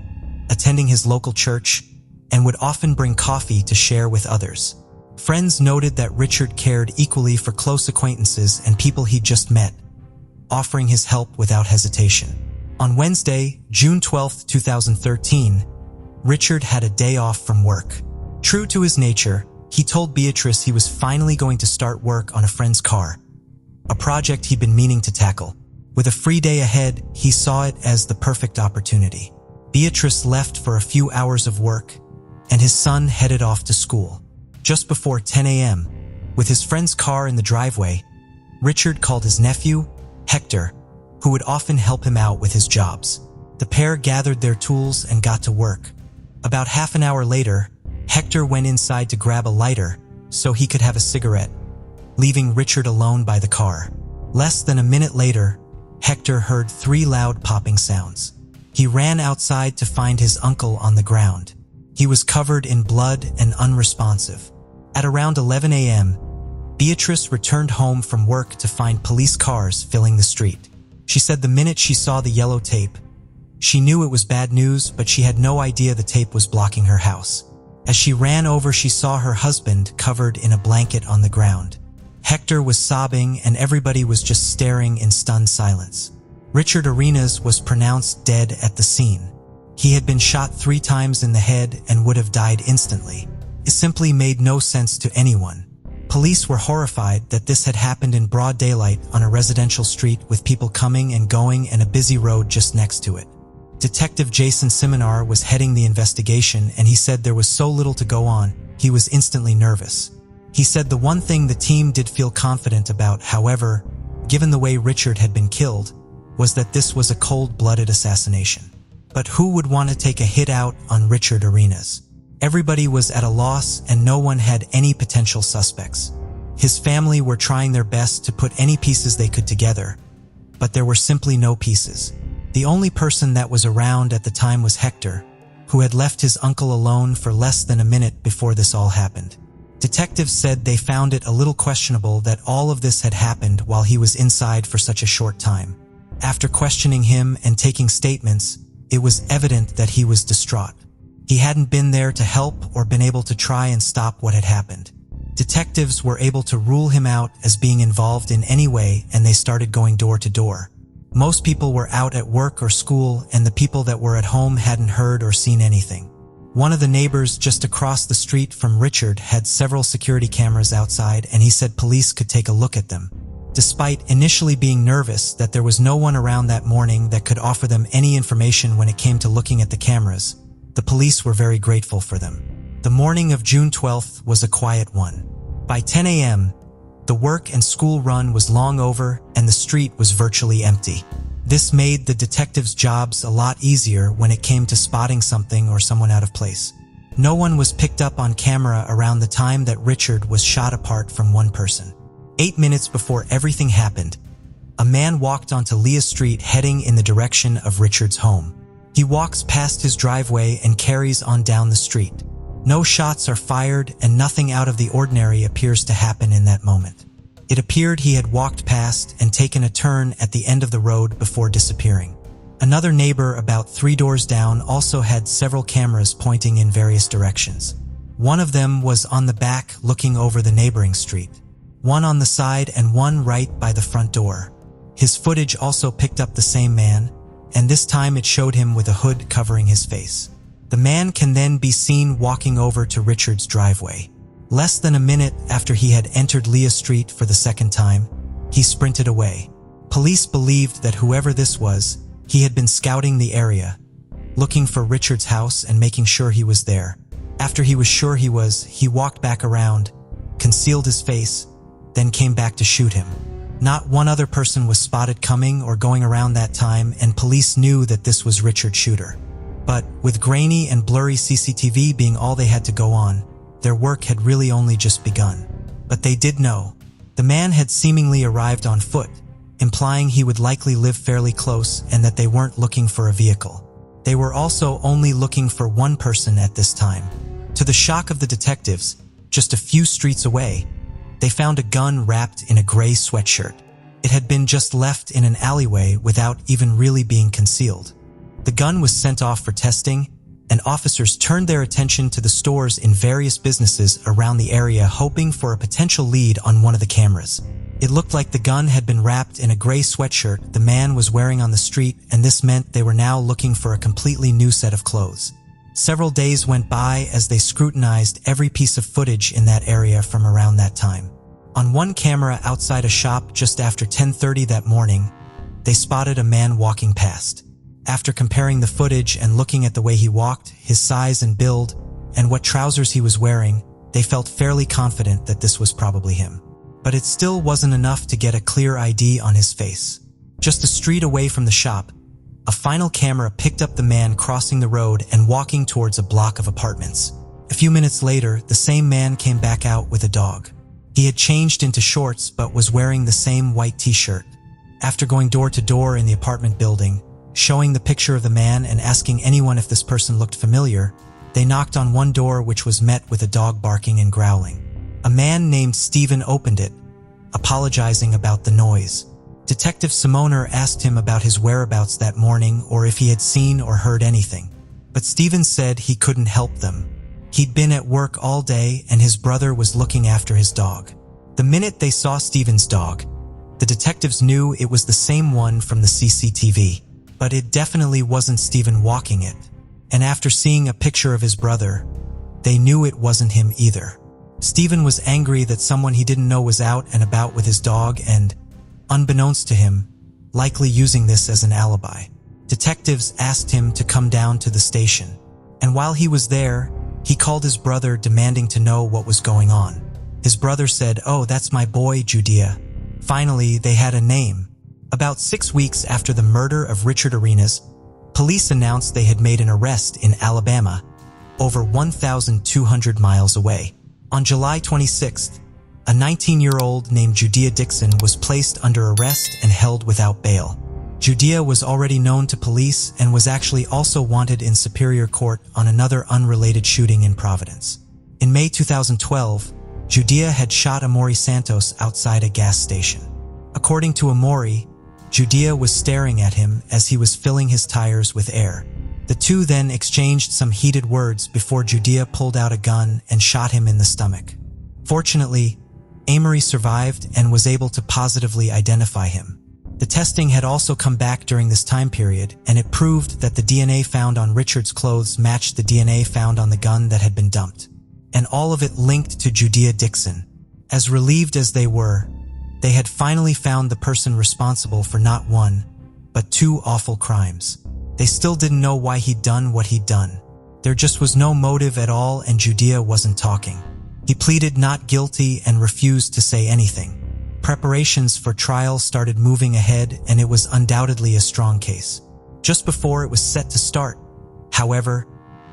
attending his local church, and would often bring coffee to share with others. Friends noted that Richard cared equally for close acquaintances and people he'd just met, offering his help without hesitation. On Wednesday, June 12, 2013, Richard had a day off from work. True to his nature, he told Beatrice he was finally going to start work on a friend's car, a project he'd been meaning to tackle. With a free day ahead, he saw it as the perfect opportunity. Beatrice left for a few hours of work, and his son headed off to school. Just before 10 a.m., with his friend's car in the driveway, Richard called his nephew, Hector, who would often help him out with his jobs. The pair gathered their tools and got to work. About half an hour later, Hector went inside to grab a lighter so he could have a cigarette, leaving Richard alone by the car. Less than a minute later, Hector heard 3 loud popping sounds. He ran outside to find his uncle on the ground. He was covered in blood and unresponsive. At around 11 a.m., Beatrice returned home from work to find police cars filling the street. She said the minute she saw the yellow tape, she knew it was bad news, but she had no idea the tape was blocking her house. As she ran over, she saw her husband covered in a blanket on the ground. Hector was sobbing, and everybody was just staring in stunned silence. Richard Arenas was pronounced dead at the scene. He had been shot 3 times in the head and would have died instantly. It simply made no sense to anyone. Police were horrified that this had happened in broad daylight on a residential street with people coming and going and a busy road just next to it. Detective Jason Simonar was heading the investigation, and he said there was so little to go on, he was instantly nervous. He said the one thing the team did feel confident about, however, given the way Richard had been killed, was that this was a cold-blooded assassination. But who would want to take a hit out on Richard Arenas? Everybody was at a loss, and no one had any potential suspects. His family were trying their best to put any pieces they could together, but there were simply no pieces. The only person that was around at the time was Hector, who had left his uncle alone for less than a minute before this all happened. Detectives said they found it a little questionable that all of this had happened while he was inside for such a short time. After questioning him and taking statements, it was evident that he was distraught. He hadn't been there to help or been able to try and stop what had happened. Detectives were able to rule him out as being involved in any way, and they started going door to door. Most people were out at work or school, and the people that were at home hadn't heard or seen anything. One of the neighbors just across the street from Richard had several security cameras outside, and he said police could take a look at them. Despite initially being nervous that there was no one around that morning that could offer them any information when it came to looking at the cameras, the police were very grateful for them. The morning of June 12th was a quiet one. By 10 a.m., the work and school run was long over and the street was virtually empty. This made the detectives' jobs a lot easier when it came to spotting something or someone out of place. No one was picked up on camera around the time that Richard was shot apart from one person. 8 minutes before everything happened, a man walked onto Leah Street heading in the direction of Richard's home. He walks past his driveway and carries on down the street. No shots are fired and nothing out of the ordinary appears to happen in that moment. It appeared he had walked past and taken a turn at the end of the road before disappearing. Another neighbor about 3 doors down also had several cameras pointing in various directions. One of them was on the back looking over the neighboring street, one on the side and one right by the front door. His footage also picked up the same man, and this time it showed him with a hood covering his face. The man can then be seen walking over to Richard's driveway. Less than a minute after he had entered Leah Street for the second time, he sprinted away. Police believed that whoever this was, he had been scouting the area, looking for Richard's house and making sure he was there. After he was sure he was, he walked back around, concealed his face, then came back to shoot him. Not one other person was spotted coming or going around that time, and police knew that this was Richard's shooter. But with grainy and blurry CCTV being all they had to go on, their work had really only just begun. But they did know. The man had seemingly arrived on foot, implying he would likely live fairly close and that they weren't looking for a vehicle. They were also only looking for one person at this time. To the shock of the detectives, just a few streets away, they found a gun wrapped in a gray sweatshirt. It had been just left in an alleyway without even really being concealed. The gun was sent off for testing, and officers turned their attention to the stores in various businesses around the area, hoping for a potential lead on one of the cameras. It looked like the gun had been wrapped in a gray sweatshirt the man was wearing on the street, and this meant they were now looking for a completely new set of clothes. Several days went by as they scrutinized every piece of footage in that area from around that time. On one camera outside a shop just after 10:30 that morning, they spotted a man walking past. After comparing the footage and looking at the way he walked, his size and build, and what trousers he was wearing, they felt fairly confident that this was probably him. But it still wasn't enough to get a clear ID on his face. Just a street away from the shop, a final camera picked up the man crossing the road and walking towards a block of apartments. A few minutes later, the same man came back out with a dog. He had changed into shorts but was wearing the same white t-shirt. After going door to door in the apartment building, showing the picture of the man and asking anyone if this person looked familiar, they knocked on one door, which was met with a dog barking and growling. A man named Stephen opened it, apologizing about the noise. Detective Simoner asked him about his whereabouts that morning or if he had seen or heard anything. But Stephen said he couldn't help them. He'd been at work all day and his brother was looking after his dog. The minute they saw Stephen's dog, the detectives knew it was the same one from the CCTV. But it definitely wasn't Stephen walking it. And after seeing a picture of his brother, they knew it wasn't him either. Stephen was angry that someone he didn't know was out and about with his dog and, unbeknownst to him, likely using this as an alibi. Detectives asked him to come down to the station. And while he was there, he called his brother demanding to know what was going on. His brother said, "Oh, that's my boy, Judea." Finally, they had a name. About 6 weeks after the murder of Richard Arenas, police announced they had made an arrest in Alabama, over 1,200 miles away. On July 26th, a 19-year-old named Judea Dixon was placed under arrest and held without bail. Judea was already known to police and was actually also wanted in Superior Court on another unrelated shooting in Providence. In May 2012, Judea had shot Amori Santos outside a gas station. According to Amori, Judea was staring at him as he was filling his tires with air. The two then exchanged some heated words before Judea pulled out a gun and shot him in the stomach. Fortunately, Amory survived and was able to positively identify him. The testing had also come back during this time period, and it proved that the DNA found on Richard's clothes matched the DNA found on the gun that had been dumped. And all of it linked to Judea Dixon. As relieved as they were, they had finally found the person responsible for not one, but two awful crimes. They still didn't know why he'd done what he'd done. There just was no motive at all, and Judea wasn't talking. He pleaded not guilty and refused to say anything. Preparations for trial started moving ahead, and it was undoubtedly a strong case. Just before it was set to start, however,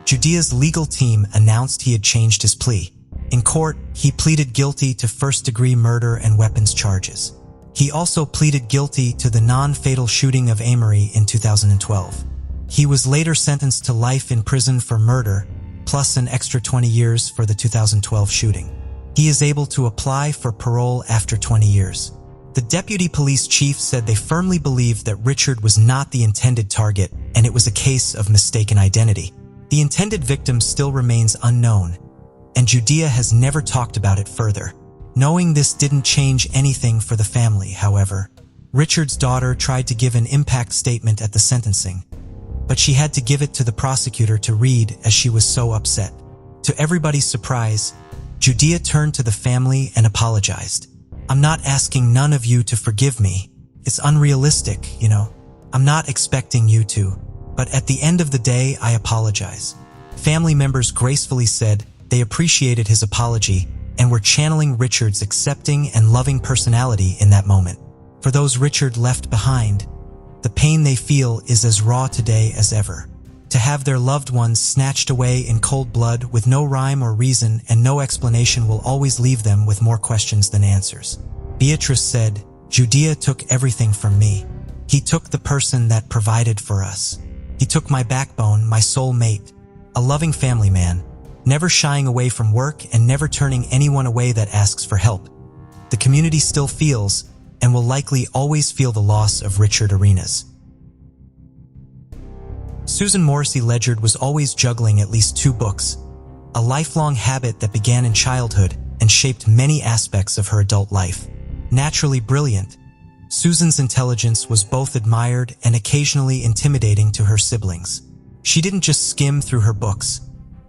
Judea's legal team announced he had changed his plea. In court, he pleaded guilty to first-degree murder and weapons charges. He also pleaded guilty to the non-fatal shooting of Amory in 2012. He was later sentenced to life in prison for murder, plus an extra 20 years for the 2012 shooting. He is able to apply for parole after 20 years. The deputy police chief said they firmly believed that Richard was not the intended target, and it was a case of mistaken identity. The intended victim still remains unknown, and Judea has never talked about it further. Knowing this didn't change anything for the family, however. Richard's daughter tried to give an impact statement at the sentencing, but she had to give it to the prosecutor to read as she was so upset. To everybody's surprise, Judea turned to the family and apologized. "I'm not asking none of you to forgive me. It's unrealistic, you know. I'm not expecting you to. But at the end of the day, I apologize." Family members gracefully said they appreciated his apology and were channeling Richard's accepting and loving personality in that moment. For those Richard left behind, the pain they feel is as raw today as ever. To have their loved ones snatched away in cold blood with no rhyme or reason and no explanation will always leave them with more questions than answers. Beatrice said, "Judea took everything from me. He took the person that provided for us. He took my backbone, my soul mate, a loving family man, never shying away from work and never turning anyone away that asks for help. The community still feels, and will likely always feel, the loss of Richard Arenas." Susan Morrissey Ledgard was always juggling at least 2 books, a lifelong habit that began in childhood and shaped many aspects of her adult life. Naturally brilliant, Susan's intelligence was both admired and occasionally intimidating to her siblings. She didn't just skim through her books.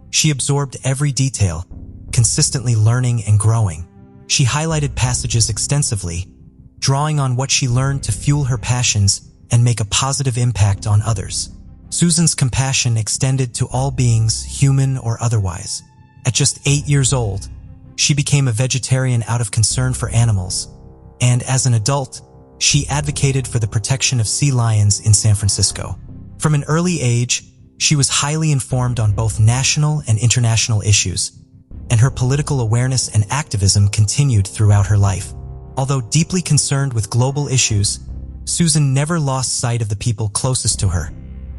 She absorbed every detail, consistently learning and growing. She highlighted passages extensively, drawing on what she learned to fuel her passions and make a positive impact on others. Susan's compassion extended to all beings, human or otherwise. At just 8 years old, she became a vegetarian out of concern for animals, and as an adult, she advocated for the protection of sea lions in San Francisco. From an early age, she was highly informed on both national and international issues, and her political awareness and activism continued throughout her life. Although deeply concerned with global issues, Susan never lost sight of the people closest to her,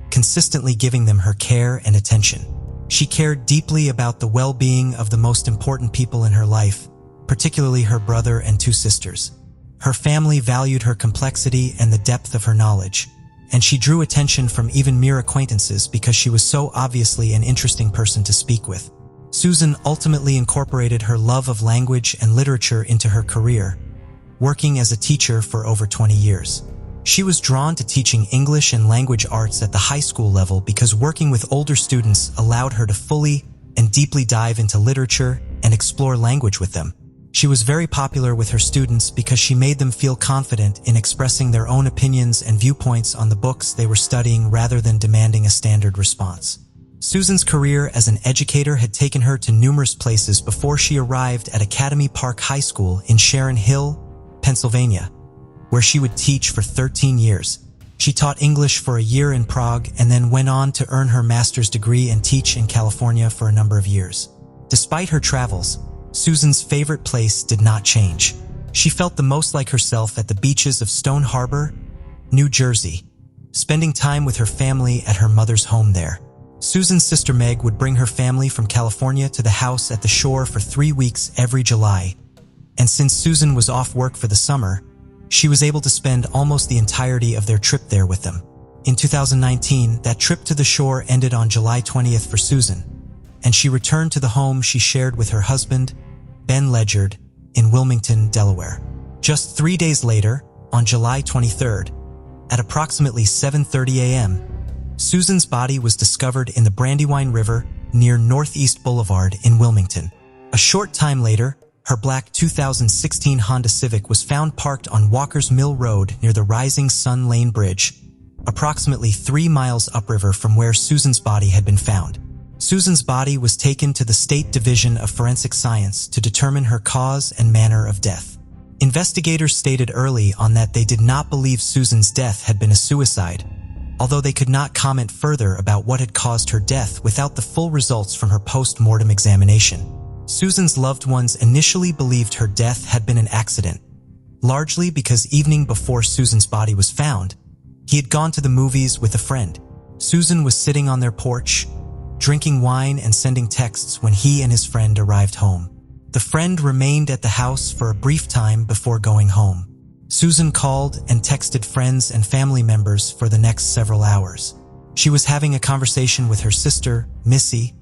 consistently giving them her care and attention. She cared deeply about the well-being of the most important people in her life, particularly her brother and 2 sisters. Her family valued her complexity and the depth of her knowledge, and she drew attention from even mere acquaintances because she was so obviously an interesting person to speak with. Susan ultimately incorporated her love of language and literature into her career, working as a teacher for over 20 years. She was drawn to teaching English and language arts at the high school level because working with older students allowed her to fully and deeply dive into literature and explore language with them. She was very popular with her students because she made them feel confident in expressing their own opinions and viewpoints on the books they were studying rather than demanding a standard response. Susan's career as an educator had taken her to numerous places before she arrived at Academy Park High School in Sharon Hill, Pennsylvania, where she would teach for 13 years. She taught English for a year in Prague and then went on to earn her master's degree and teach in California for a number of years. Despite her travels, Susan's favorite place did not change. She felt the most like herself at the beaches of Stone Harbor, New Jersey, spending time with her family at her mother's home there. Susan's sister Meg would bring her family from California to the house at the shore for 3 weeks every July, and since Susan was off work for the summer, she was able to spend almost the entirety of their trip there with them. In 2019, that trip to the shore ended on July 20th for Susan, and she returned to the home she shared with her husband, Ben Ledgard, in Wilmington, Delaware. Just 3 days later, on July 23rd, at approximately 7:30 a.m., Susan's body was discovered in the Brandywine River near Northeast Boulevard in Wilmington. A short time later, her black 2016 Honda Civic was found parked on Walker's Mill Road near the Rising Sun Lane Bridge, approximately 3 miles upriver from where Susan's body had been found. Susan's body was taken to the State Division of Forensic Science to determine her cause and manner of death. Investigators stated early on that they did not believe Susan's death had been a suicide, although they could not comment further about what had caused her death without the full results from her post-mortem examination. Susan's loved ones initially believed her death had been an accident, largely because evening before Susan's body was found, he had gone to the movies with a friend. Susan was sitting on their porch, drinking wine and sending texts when he and his friend arrived home. The friend remained at the house for a brief time before going home. Susan called and texted friends and family members for the next several hours. She was having a conversation with her sister, Missy,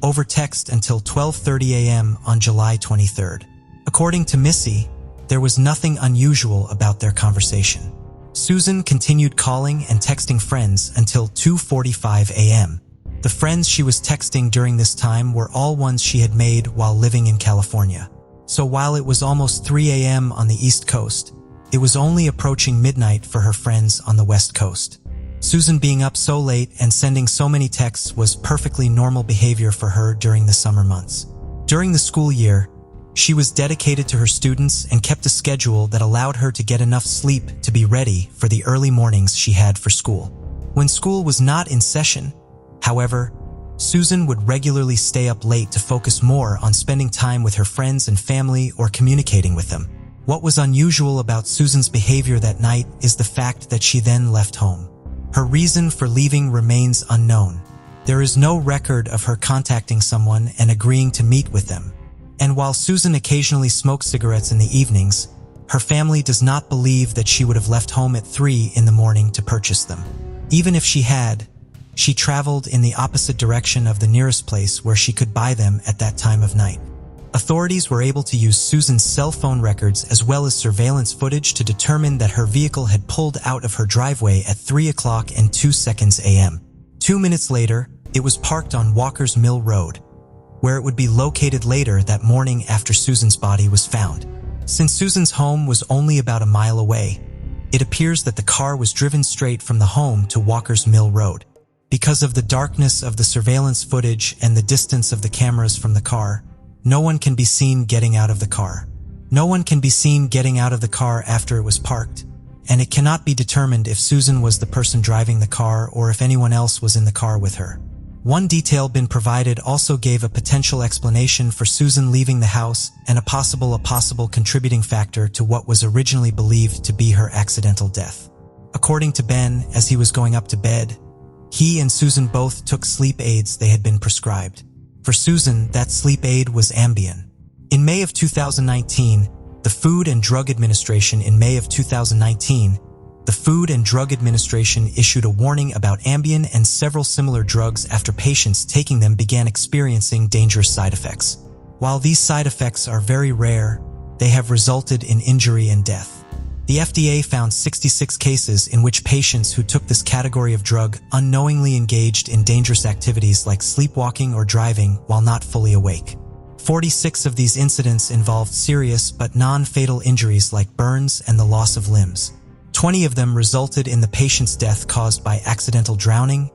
over text until 12:30 a.m. on July 23rd. According to Missy, there was nothing unusual about their conversation. Susan continued calling and texting friends until 2:45 a.m. The friends she was texting during this time were all ones she had made while living in California. So while it was almost 3 a.m. on the East Coast, it was only approaching midnight for her friends on the West Coast. Susan being up so late and sending so many texts was perfectly normal behavior for her during the summer months. During the school year, she was dedicated to her students and kept a schedule that allowed her to get enough sleep to be ready for the early mornings she had for school. When school was not in session, however, Susan would regularly stay up late to focus more on spending time with her friends and family or communicating with them. What was unusual about Susan's behavior that night is the fact that she then left home. Her reason for leaving remains unknown. There is no record of her contacting someone and agreeing to meet with them. And while Susan occasionally smoked cigarettes in the evenings, her family does not believe that she would have left home at 3 in the morning to purchase them. Even if she had, she traveled in the opposite direction of the nearest place where she could buy them at that time of night. Authorities were able to use Susan's cell phone records as well as surveillance footage to determine that her vehicle had pulled out of her driveway at 3:02 a.m. 2 minutes later, it was parked on Walker's Mill Road, where it would be located later that morning after Susan's body was found. Since Susan's home was only about a mile away, it appears that the car was driven straight from the home to Walker's Mill Road. Because of the darkness of the surveillance footage and the distance of the cameras from the car, no one can be seen getting out of the car. No one can be seen getting out of the car after it was parked, and it cannot be determined if Susan was the person driving the car or if anyone else was in the car with her. One detail been provided also gave a potential explanation for Susan leaving the house and a possible contributing factor to what was originally believed to be her accidental death. According to Ben, as he was going up to bed, he and Susan both took sleep aids they had been prescribed. For Susan, that sleep aid was Ambien. In May of 2019, the Food and Drug Administration issued a warning about Ambien and several similar drugs after patients taking them began experiencing dangerous side effects. While these side effects are very rare, they have resulted in injury and death. The FDA found 66 cases in which patients who took this category of drug unknowingly engaged in dangerous activities like sleepwalking or driving while not fully awake. 46 of these incidents involved serious but non-fatal injuries like burns and the loss of limbs. 20 of them resulted in the patient's death caused by accidental drowning,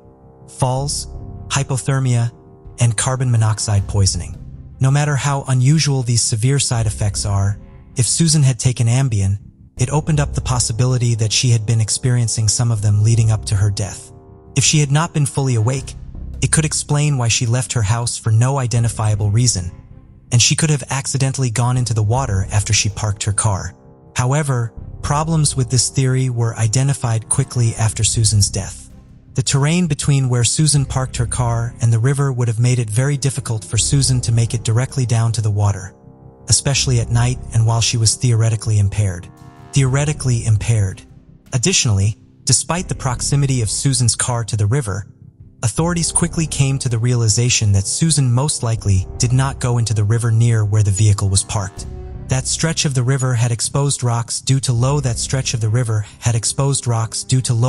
falls, hypothermia, and carbon monoxide poisoning. No matter how unusual these severe side effects are, if Susan had taken Ambien, it opened up the possibility that she had been experiencing some of them leading up to her death. If she had not been fully awake, it could explain why she left her house for no identifiable reason, and she could have accidentally gone into the water after she parked her car. However, problems with this theory were identified quickly after Susan's death. The terrain between where Susan parked her car and the river would have made it very difficult for Susan to make it directly down to the water, especially at night and while she was theoretically impaired. Additionally, despite the proximity of Susan's car to the river, authorities quickly came to the realization that Susan most likely did not go into the river near where the vehicle was parked. That stretch of the river had exposed rocks due to low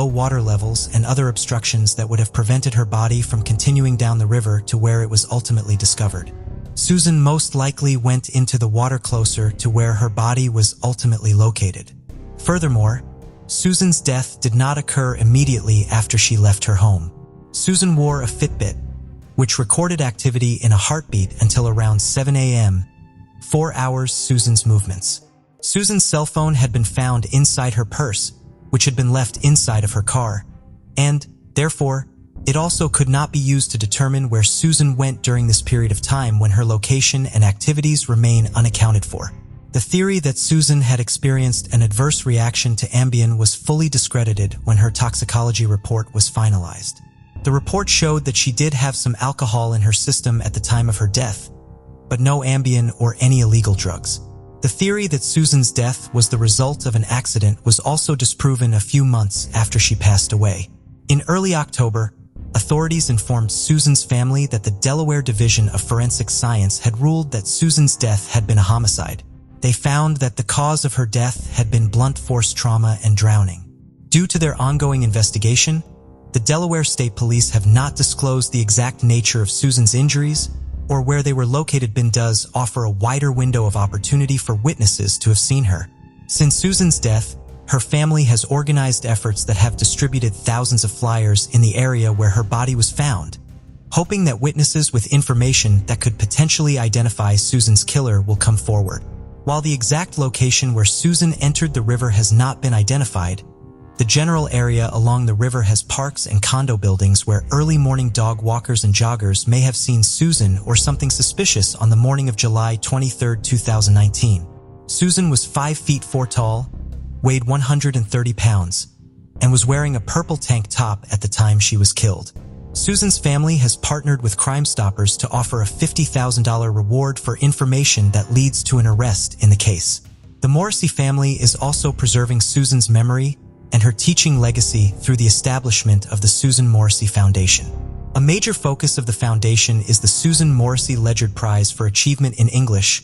water levels and other obstructions that would have prevented her body from continuing down the river to where it was ultimately discovered. Susan most likely went into the water closer to where her body was ultimately located. Furthermore, Susan's death did not occur immediately after she left her home. Susan wore a Fitbit, which recorded activity in a heartbeat until around 7 a.m., 4 hours Susan's movements. Susan's cell phone had been found inside her purse, which had been left inside of her car, and, therefore, it also could not be used to determine where Susan went during this period of time when her location and activities remain unaccounted for. The theory that Susan had experienced an adverse reaction to Ambien was fully discredited when her toxicology report was finalized. The report showed that she did have some alcohol in her system at the time of her death, but no Ambien or any illegal drugs. The theory that Susan's death was the result of an accident was also disproven a few months after she passed away. In early October, authorities informed Susan's family that the Delaware Division of Forensic Science had ruled that Susan's death had been a homicide. They found that the cause of her death had been blunt force trauma and drowning. Due to their ongoing investigation, the Delaware State Police have not disclosed the exact nature of Susan's injuries or where they were located, but does offer a wider window of opportunity for witnesses to have seen her. Since Susan's death, her family has organized efforts that have distributed thousands of flyers in the area where her body was found, hoping that witnesses with information that could potentially identify Susan's killer will come forward. While the exact location where Susan entered the river has not been identified, the general area along the river has parks and condo buildings where early morning dog walkers and joggers may have seen Susan or something suspicious on the morning of July 23, 2019. Susan was 5 feet 4 tall, weighed 130 pounds, and was wearing a purple tank top at the time she was killed. Susan's family has partnered with Crime Stoppers to offer a $50,000 reward for information that leads to an arrest in the case. The Morrissey family is also preserving Susan's memory and her teaching legacy through the establishment of the Susan Morrissey Foundation. A major focus of the foundation is the Susan Morrissey Ledgard Prize for Achievement in English,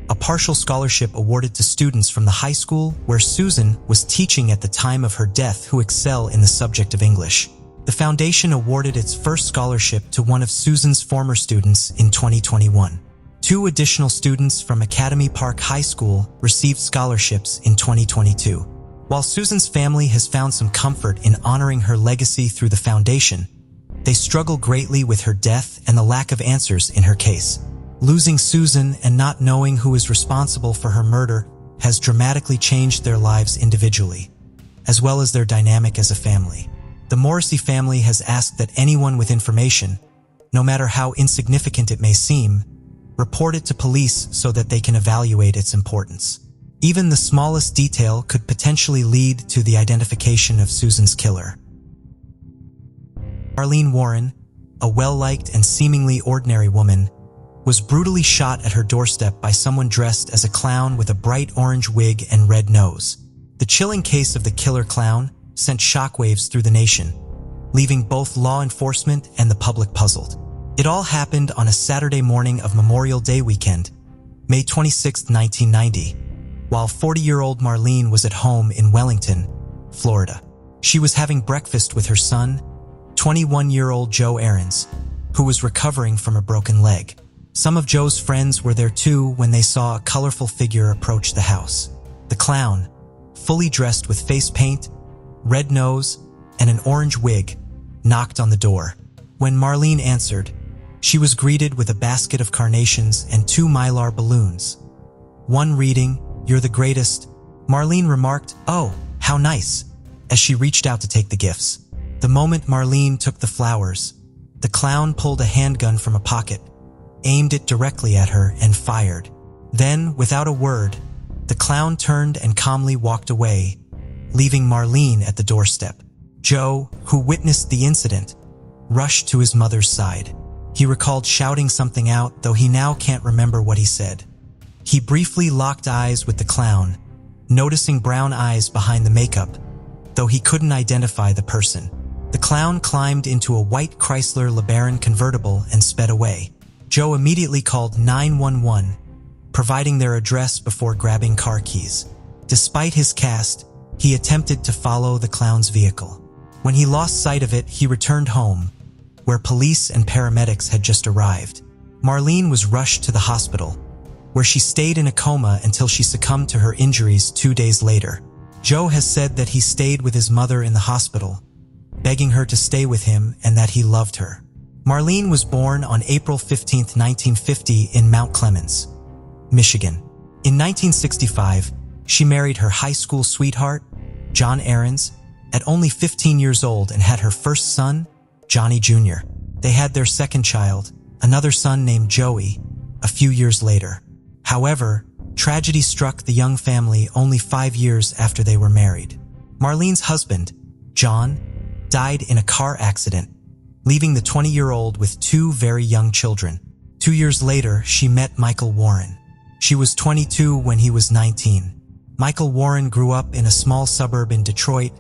a partial scholarship awarded to students from the high school where Susan was teaching at the time of her death who excel in the subject of English. The foundation awarded its first scholarship to one of Susan's former students in 2021. 2 additional students from Academy Park High School received scholarships in 2022. While Susan's family has found some comfort in honoring her legacy through the foundation, they struggle greatly with her death and the lack of answers in her case. Losing Susan and not knowing who is responsible for her murder has dramatically changed their lives individually, as well as their dynamic as a family. The Morrissey family has asked that anyone with information, no matter how insignificant it may seem, report it to police so that they can evaluate its importance. Even the smallest detail could potentially lead to the identification of Susan's killer. Marlene Warren, a well-liked and seemingly ordinary woman, was brutally shot at her doorstep by someone dressed as a clown with a bright orange wig and red nose. The chilling case of the killer clown sent shockwaves through the nation, leaving both law enforcement and the public puzzled. It all happened on a Saturday morning of Memorial Day weekend, May 26, 1990, while 40-year-old Marlene was at home in Wellington, Florida. She was having breakfast with her son, 21-year-old Joe Aarons, who was recovering from a broken leg. Some of Joe's friends were there too when they saw a colorful figure approach the house. The clown, fully dressed with face paint, red nose, and an orange wig, knocked on the door. When Marlene answered, she was greeted with a basket of carnations and 2 mylar balloons. One reading, "You're the greatest." Marlene remarked, "Oh, how nice," as she reached out to take the gifts. The moment Marlene took the flowers, the clown pulled a handgun from a pocket, aimed it directly at her, and fired. Then, without a word, the clown turned and calmly walked away, leaving Marlene at the doorstep. Joe, who witnessed the incident, rushed to his mother's side. He recalled shouting something out, though he now can't remember what he said. He briefly locked eyes with the clown, noticing brown eyes behind the makeup, though he couldn't identify the person. The clown climbed into a white Chrysler LeBaron convertible and sped away. Joe immediately called 911, providing their address before grabbing car keys. Despite his cast, he attempted to follow the clown's vehicle. When he lost sight of it, he returned home, where police and paramedics had just arrived. Marlene was rushed to the hospital, where she stayed in a coma until she succumbed to her injuries 2 days later. Joe has said that he stayed with his mother in the hospital, begging her to stay with him and that he loved her. Marlene was born on April 15, 1950 in Mount Clemens, Michigan. In 1965, she married her high school sweetheart, John Ahrens, at only 15 years old and had her first son, Johnny Jr. They had their second child, another son named Joey, a few years later. However, tragedy struck the young family only 5 years after they were married. Marlene's husband, John, died in a car accident, leaving the 20-year-old with 2 very young children. 2 years later, she met Michael Warren. She was 22 when he was 19. Michael Warren grew up in a small suburb in Detroit,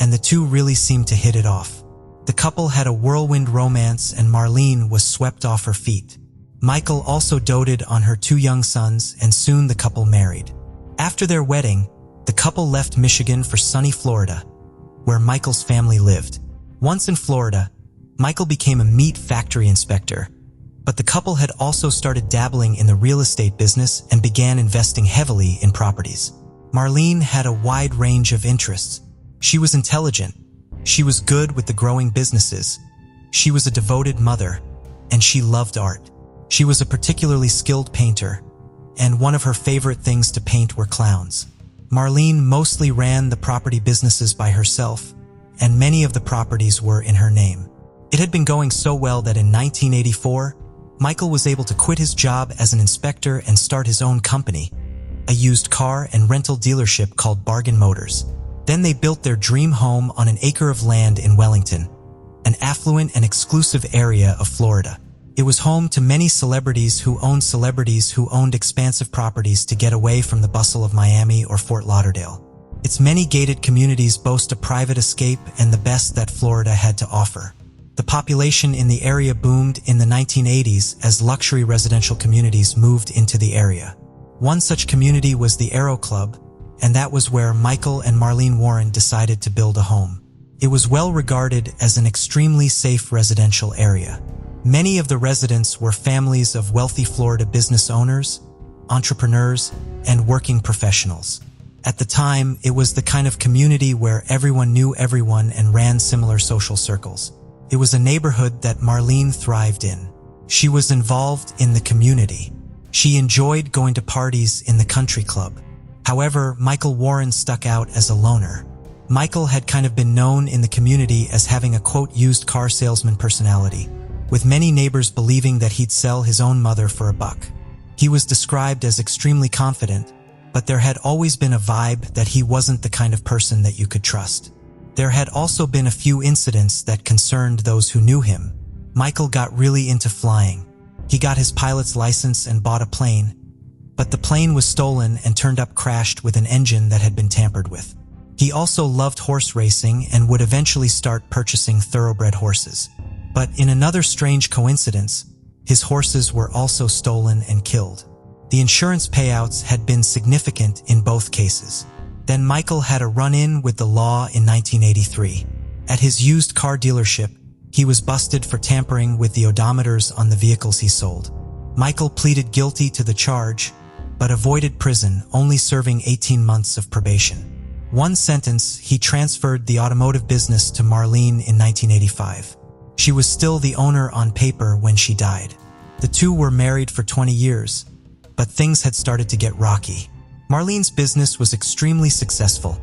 and the two really seemed to hit it off. The couple had a whirlwind romance and Marlene was swept off her feet. Michael also doted on her 2 young sons and soon the couple married. After their wedding, the couple left Michigan for sunny Florida, where Michael's family lived. Once in Florida, Michael became a meat factory inspector, but the couple had also started dabbling in the real estate business and began investing heavily in properties. Marlene had a wide range of interests. She was intelligent, she was good with the growing businesses, she was a devoted mother, and she loved art. She was a particularly skilled painter, and one of her favorite things to paint were clowns. Marlene mostly ran the property businesses by herself, and many of the properties were in her name. It had been going so well that in 1984, Michael was able to quit his job as an inspector and start his own company, a used car and rental dealership called Bargain Motors. Then they built their dream home on an acre of land in Wellington, an affluent and exclusive area of Florida. It was home to many celebrities who owned expansive properties to get away from the bustle of Miami or Fort Lauderdale. Its many gated communities boast a private escape and the best that Florida had to offer. The population in the area boomed in the 1980s as luxury residential communities moved into the area. One such community was the Aero Club, and that was where Michael and Marlene Warren decided to build a home. It was well regarded as an extremely safe residential area. Many of the residents were families of wealthy Florida business owners, entrepreneurs, and working professionals. At the time, it was the kind of community where everyone knew everyone and ran similar social circles. It was a neighborhood that Marlene thrived in. She was involved in the community. She enjoyed going to parties in the country club. However, Michael Warren stuck out as a loner. Michael had kind of been known in the community as having a quote used car salesman personality, with many neighbors believing that he'd sell his own mother for $1. He was described as extremely confident, but there had always been a vibe that he wasn't the kind of person that you could trust. There had also been a few incidents that concerned those who knew him. Michael got really into flying. He got his pilot's license and bought a plane, but the plane was stolen and turned up crashed with an engine that had been tampered with. He also loved horse racing and would eventually start purchasing thoroughbred horses. But in another strange coincidence, his horses were also stolen and killed. The insurance payouts had been significant in both cases. Then Michael had a run-in with the law in 1983. At his used car dealership, he was busted for tampering with the odometers on the vehicles he sold. Michael pleaded guilty to the charge, but avoided prison, only serving 18 months of probation. One sentence, he transferred the automotive business to Marlene in 1985. She was still the owner on paper when she died. The two were married for 20 years, but things had started to get rocky. Marlene's business was extremely successful,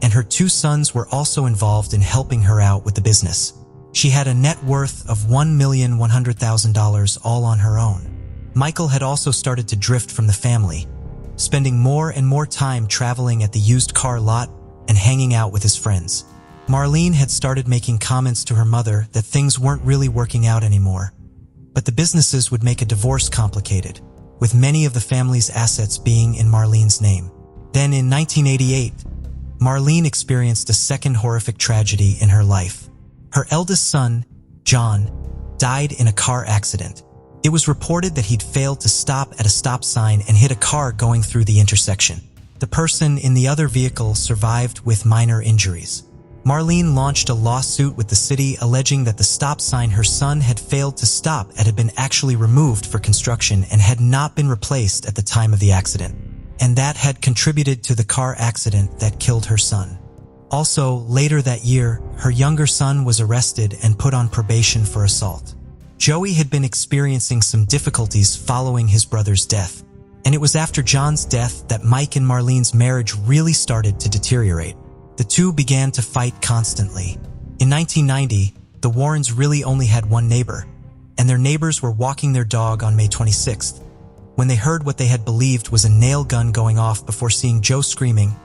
and her 2 sons were also involved in helping her out with the business. She had a net worth of $1,100,000 all on her own. Michael had also started to drift from the family, spending more and more time traveling at the used car lot and hanging out with his friends. Marlene had started making comments to her mother that things weren't really working out anymore, but the businesses would make a divorce complicated, with many of the family's assets being in Marlene's name. Then in 1988, Marlene experienced a second horrific tragedy in her life. Her eldest son, John, died in a car accident. It was reported that he'd failed to stop at a stop sign and hit a car going through the intersection. The person in the other vehicle survived with minor injuries. Marlene launched a lawsuit with the city alleging that the stop sign her son had failed to stop at had been actually removed for construction and had not been replaced at the time of the accident, and that had contributed to the car accident that killed her son. Also, later that year, her younger son was arrested and put on probation for assault. Joey had been experiencing some difficulties following his brother's death, and it was after John's death that Mike and Marlene's marriage really started to deteriorate. The two began to fight constantly. In 1990, the Warrens really only had one neighbor, and their neighbors were walking their dog on May 26th, when they heard what they had believed was a nail gun going off before seeing Joe screaming,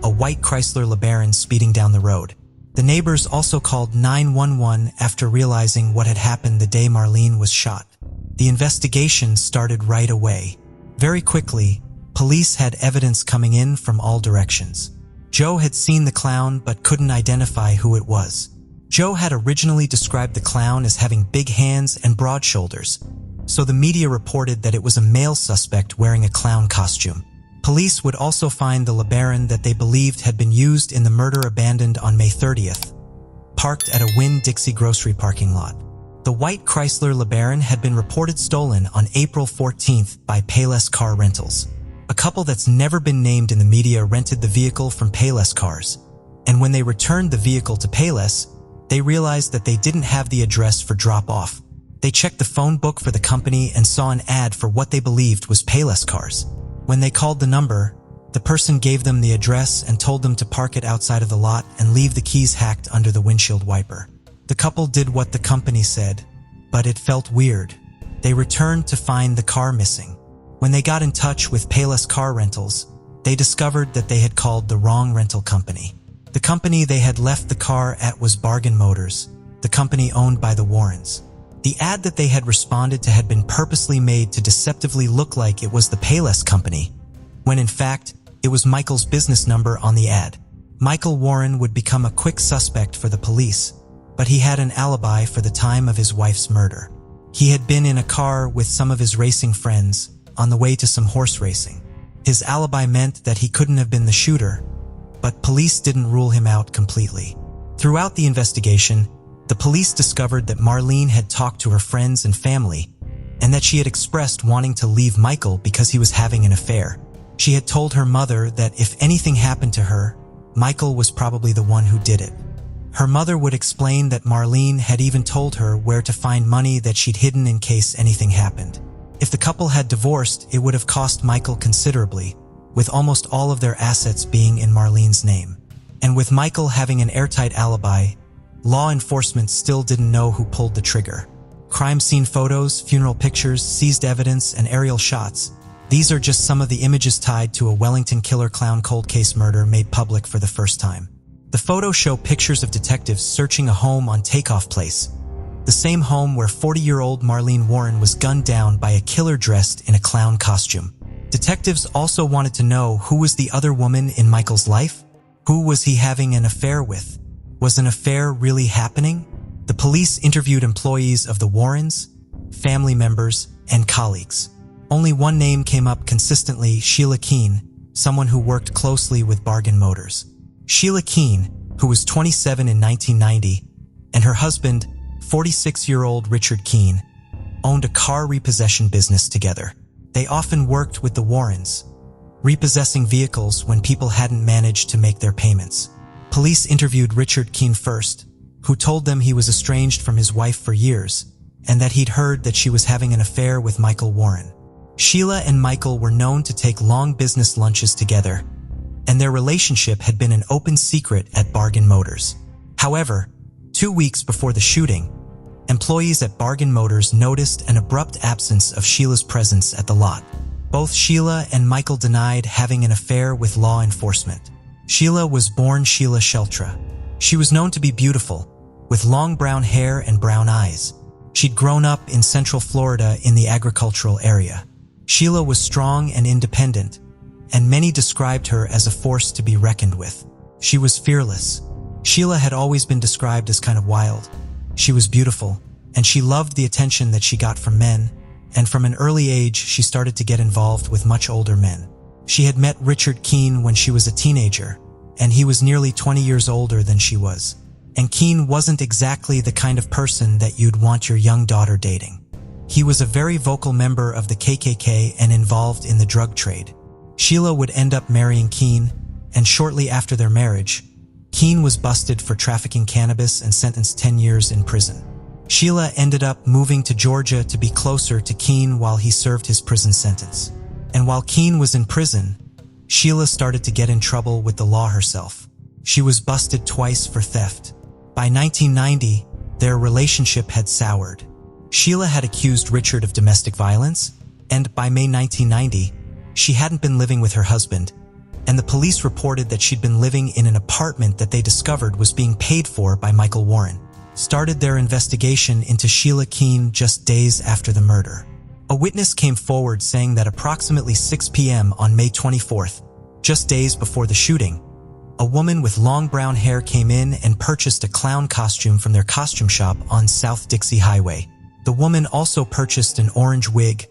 a white Chrysler LeBaron speeding down the road. The neighbors also called 911 after realizing what had happened the day Marlene was shot. The investigation started right away. Very quickly, police had evidence coming in from all directions. Joe had seen the clown but couldn't identify who it was. Joe had originally described the clown as having big hands and broad shoulders, so the media reported that it was a male suspect wearing a clown costume. Police would also find the LeBaron that they believed had been used in the murder abandoned on May 30th, parked at a Winn-Dixie grocery parking lot. The white Chrysler LeBaron had been reported stolen on April 14th by Payless Car Rentals. A couple that's never been named in the media rented the vehicle from Payless Cars, and when they returned the vehicle to Payless, they realized that they didn't have the address for drop-off. They checked the phone book for the company and saw an ad for what they believed was Payless Cars. When they called the number, the person gave them the address and told them to park it outside of the lot and leave the keys hacked under the windshield wiper. The couple did what the company said, but it felt weird. They returned to find the car missing. When they got in touch with Payless Car Rentals, they discovered that they had called the wrong rental company. The company they had left the car at was Bargain Motors, the company owned by the Warrens. The ad that they had responded to had been purposely made to deceptively look like it was the Payless company, when in fact, it was Michael's business number on the ad. Michael Warren would become a quick suspect for the police, but he had an alibi for the time of his wife's murder. He had been in a car with some of his racing friends on the way to some horse racing. His alibi meant that he couldn't have been the shooter, but police didn't rule him out completely. Throughout the investigation, the police discovered that Marlene had talked to her friends and family, and that she had expressed wanting to leave Michael because he was having an affair. She had told her mother that if anything happened to her, Michael was probably the one who did it. Her mother would explain that Marlene had even told her where to find money that she'd hidden in case anything happened. If the couple had divorced, it would have cost Michael considerably, with almost all of their assets being in Marlene's name. And with Michael having an airtight alibi, law enforcement still didn't know who pulled the trigger. Crime scene photos, funeral pictures, seized evidence, and aerial shots. These are just some of the images tied to a Wellington killer clown cold case murder made public for the first time. The photos show pictures of detectives searching a home on Takeoff Place, the same home where 40-year-old Marlene Warren was gunned down by a killer dressed in a clown costume. Detectives also wanted to know who was the other woman in Michael's life. Who was he having an affair with? Was an affair really happening? The police interviewed employees of the Warrens, family members, and colleagues. Only one name came up consistently: Sheila Keene, someone who worked closely with Bargain Motors. Sheila Keene, who was 27 in 1990, and her husband, 46-year-old Richard Keene, owned a car repossession business together. They often worked with the Warrens, repossessing vehicles when people hadn't managed to make their payments. Police interviewed Richard Keene first, who told them he was estranged from his wife for years, and that he'd heard that she was having an affair with Michael Warren. Sheila and Michael were known to take long business lunches together, and their relationship had been an open secret at Bargain Motors. However, 2 weeks before the shooting, employees at Bargain Motors noticed an abrupt absence of Sheila's presence at the lot. Both Sheila and Michael denied having an affair with law enforcement. Sheila was born Sheila Sheltra. She was known to be beautiful, with long brown hair and brown eyes. She'd grown up in Central Florida in the agricultural area. Sheila was strong and independent, and many described her as a force to be reckoned with. She was fearless. Sheila had always been described as kind of wild. She was beautiful, and she loved the attention that she got from men, and from an early age she started to get involved with much older men. She had met Richard Keene when she was a teenager, and he was nearly 20 years older than she was. And Keene wasn't exactly the kind of person that you'd want your young daughter dating. He was a very vocal member of the KKK and involved in the drug trade. Sheila would end up marrying Keene, and shortly after their marriage, Keene was busted for trafficking cannabis and sentenced 10 years in prison. Sheila ended up moving to Georgia to be closer to Keene while he served his prison sentence. And while Keene was in prison, Sheila started to get in trouble with the law herself. She was busted twice for theft. By 1990, their relationship had soured. Sheila had accused Richard of domestic violence, and by May 1990, she hadn't been living with her husband, and the police reported that she'd been living in an apartment that they discovered was being paid for by Michael Warren. Started their investigation into Sheila Keene just days after the murder. A witness came forward saying that approximately 6 p.m. on May 24th, just days before the shooting, a woman with long brown hair came in and purchased a clown costume from their costume shop on South Dixie Highway. The woman also purchased an orange wig,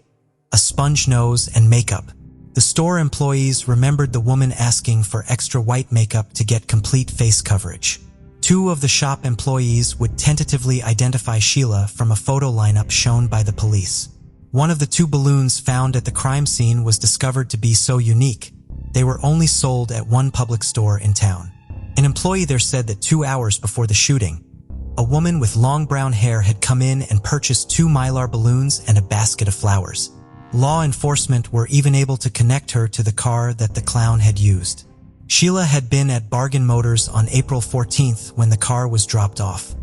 a sponge nose, and makeup. The store employees remembered the woman asking for extra white makeup to get complete face coverage. 2 of the shop employees would tentatively identify Sheila from a photo lineup shown by the police. One of the 2 balloons found at the crime scene was discovered to be so unique, they were only sold at one public store in town. An employee there said that 2 hours before the shooting, a woman with long brown hair had come in and purchased 2 Mylar balloons and a basket of flowers. Law enforcement were even able to connect her to the car that the clown had used. Sheila had been at Bargain Motors on April 14th when the car was dropped off.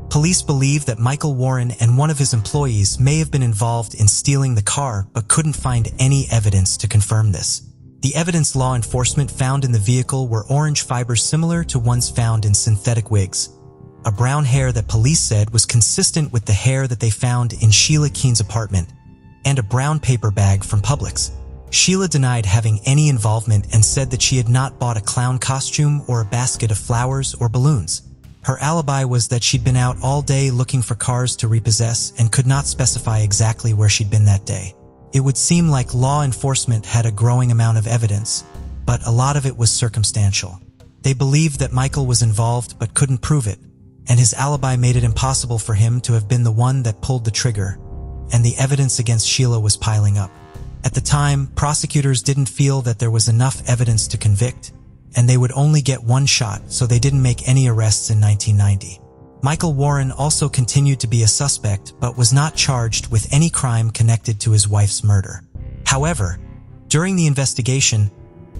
Police believe that Michael Warren and one of his employees may have been involved in stealing the car but couldn't find any evidence to confirm this. The evidence law enforcement found in the vehicle were orange fibers similar to ones found in synthetic wigs, a brown hair that police said was consistent with the hair that they found in Sheila Keene's apartment, and a brown paper bag from Publix. Sheila denied having any involvement and said that she had not bought a clown costume or a basket of flowers or balloons. Her alibi was that she'd been out all day looking for cars to repossess and could not specify exactly where she'd been that day. It would seem like law enforcement had a growing amount of evidence, but a lot of it was circumstantial. They believed that Michael was involved but couldn't prove it, and his alibi made it impossible for him to have been the one that pulled the trigger, and the evidence against Sheila was piling up. At the time, prosecutors didn't feel that there was enough evidence to convict, and they would only get one shot, so they didn't make any arrests in 1990. Michael Warren also continued to be a suspect but was not charged with any crime connected to his wife's murder. However, during the investigation,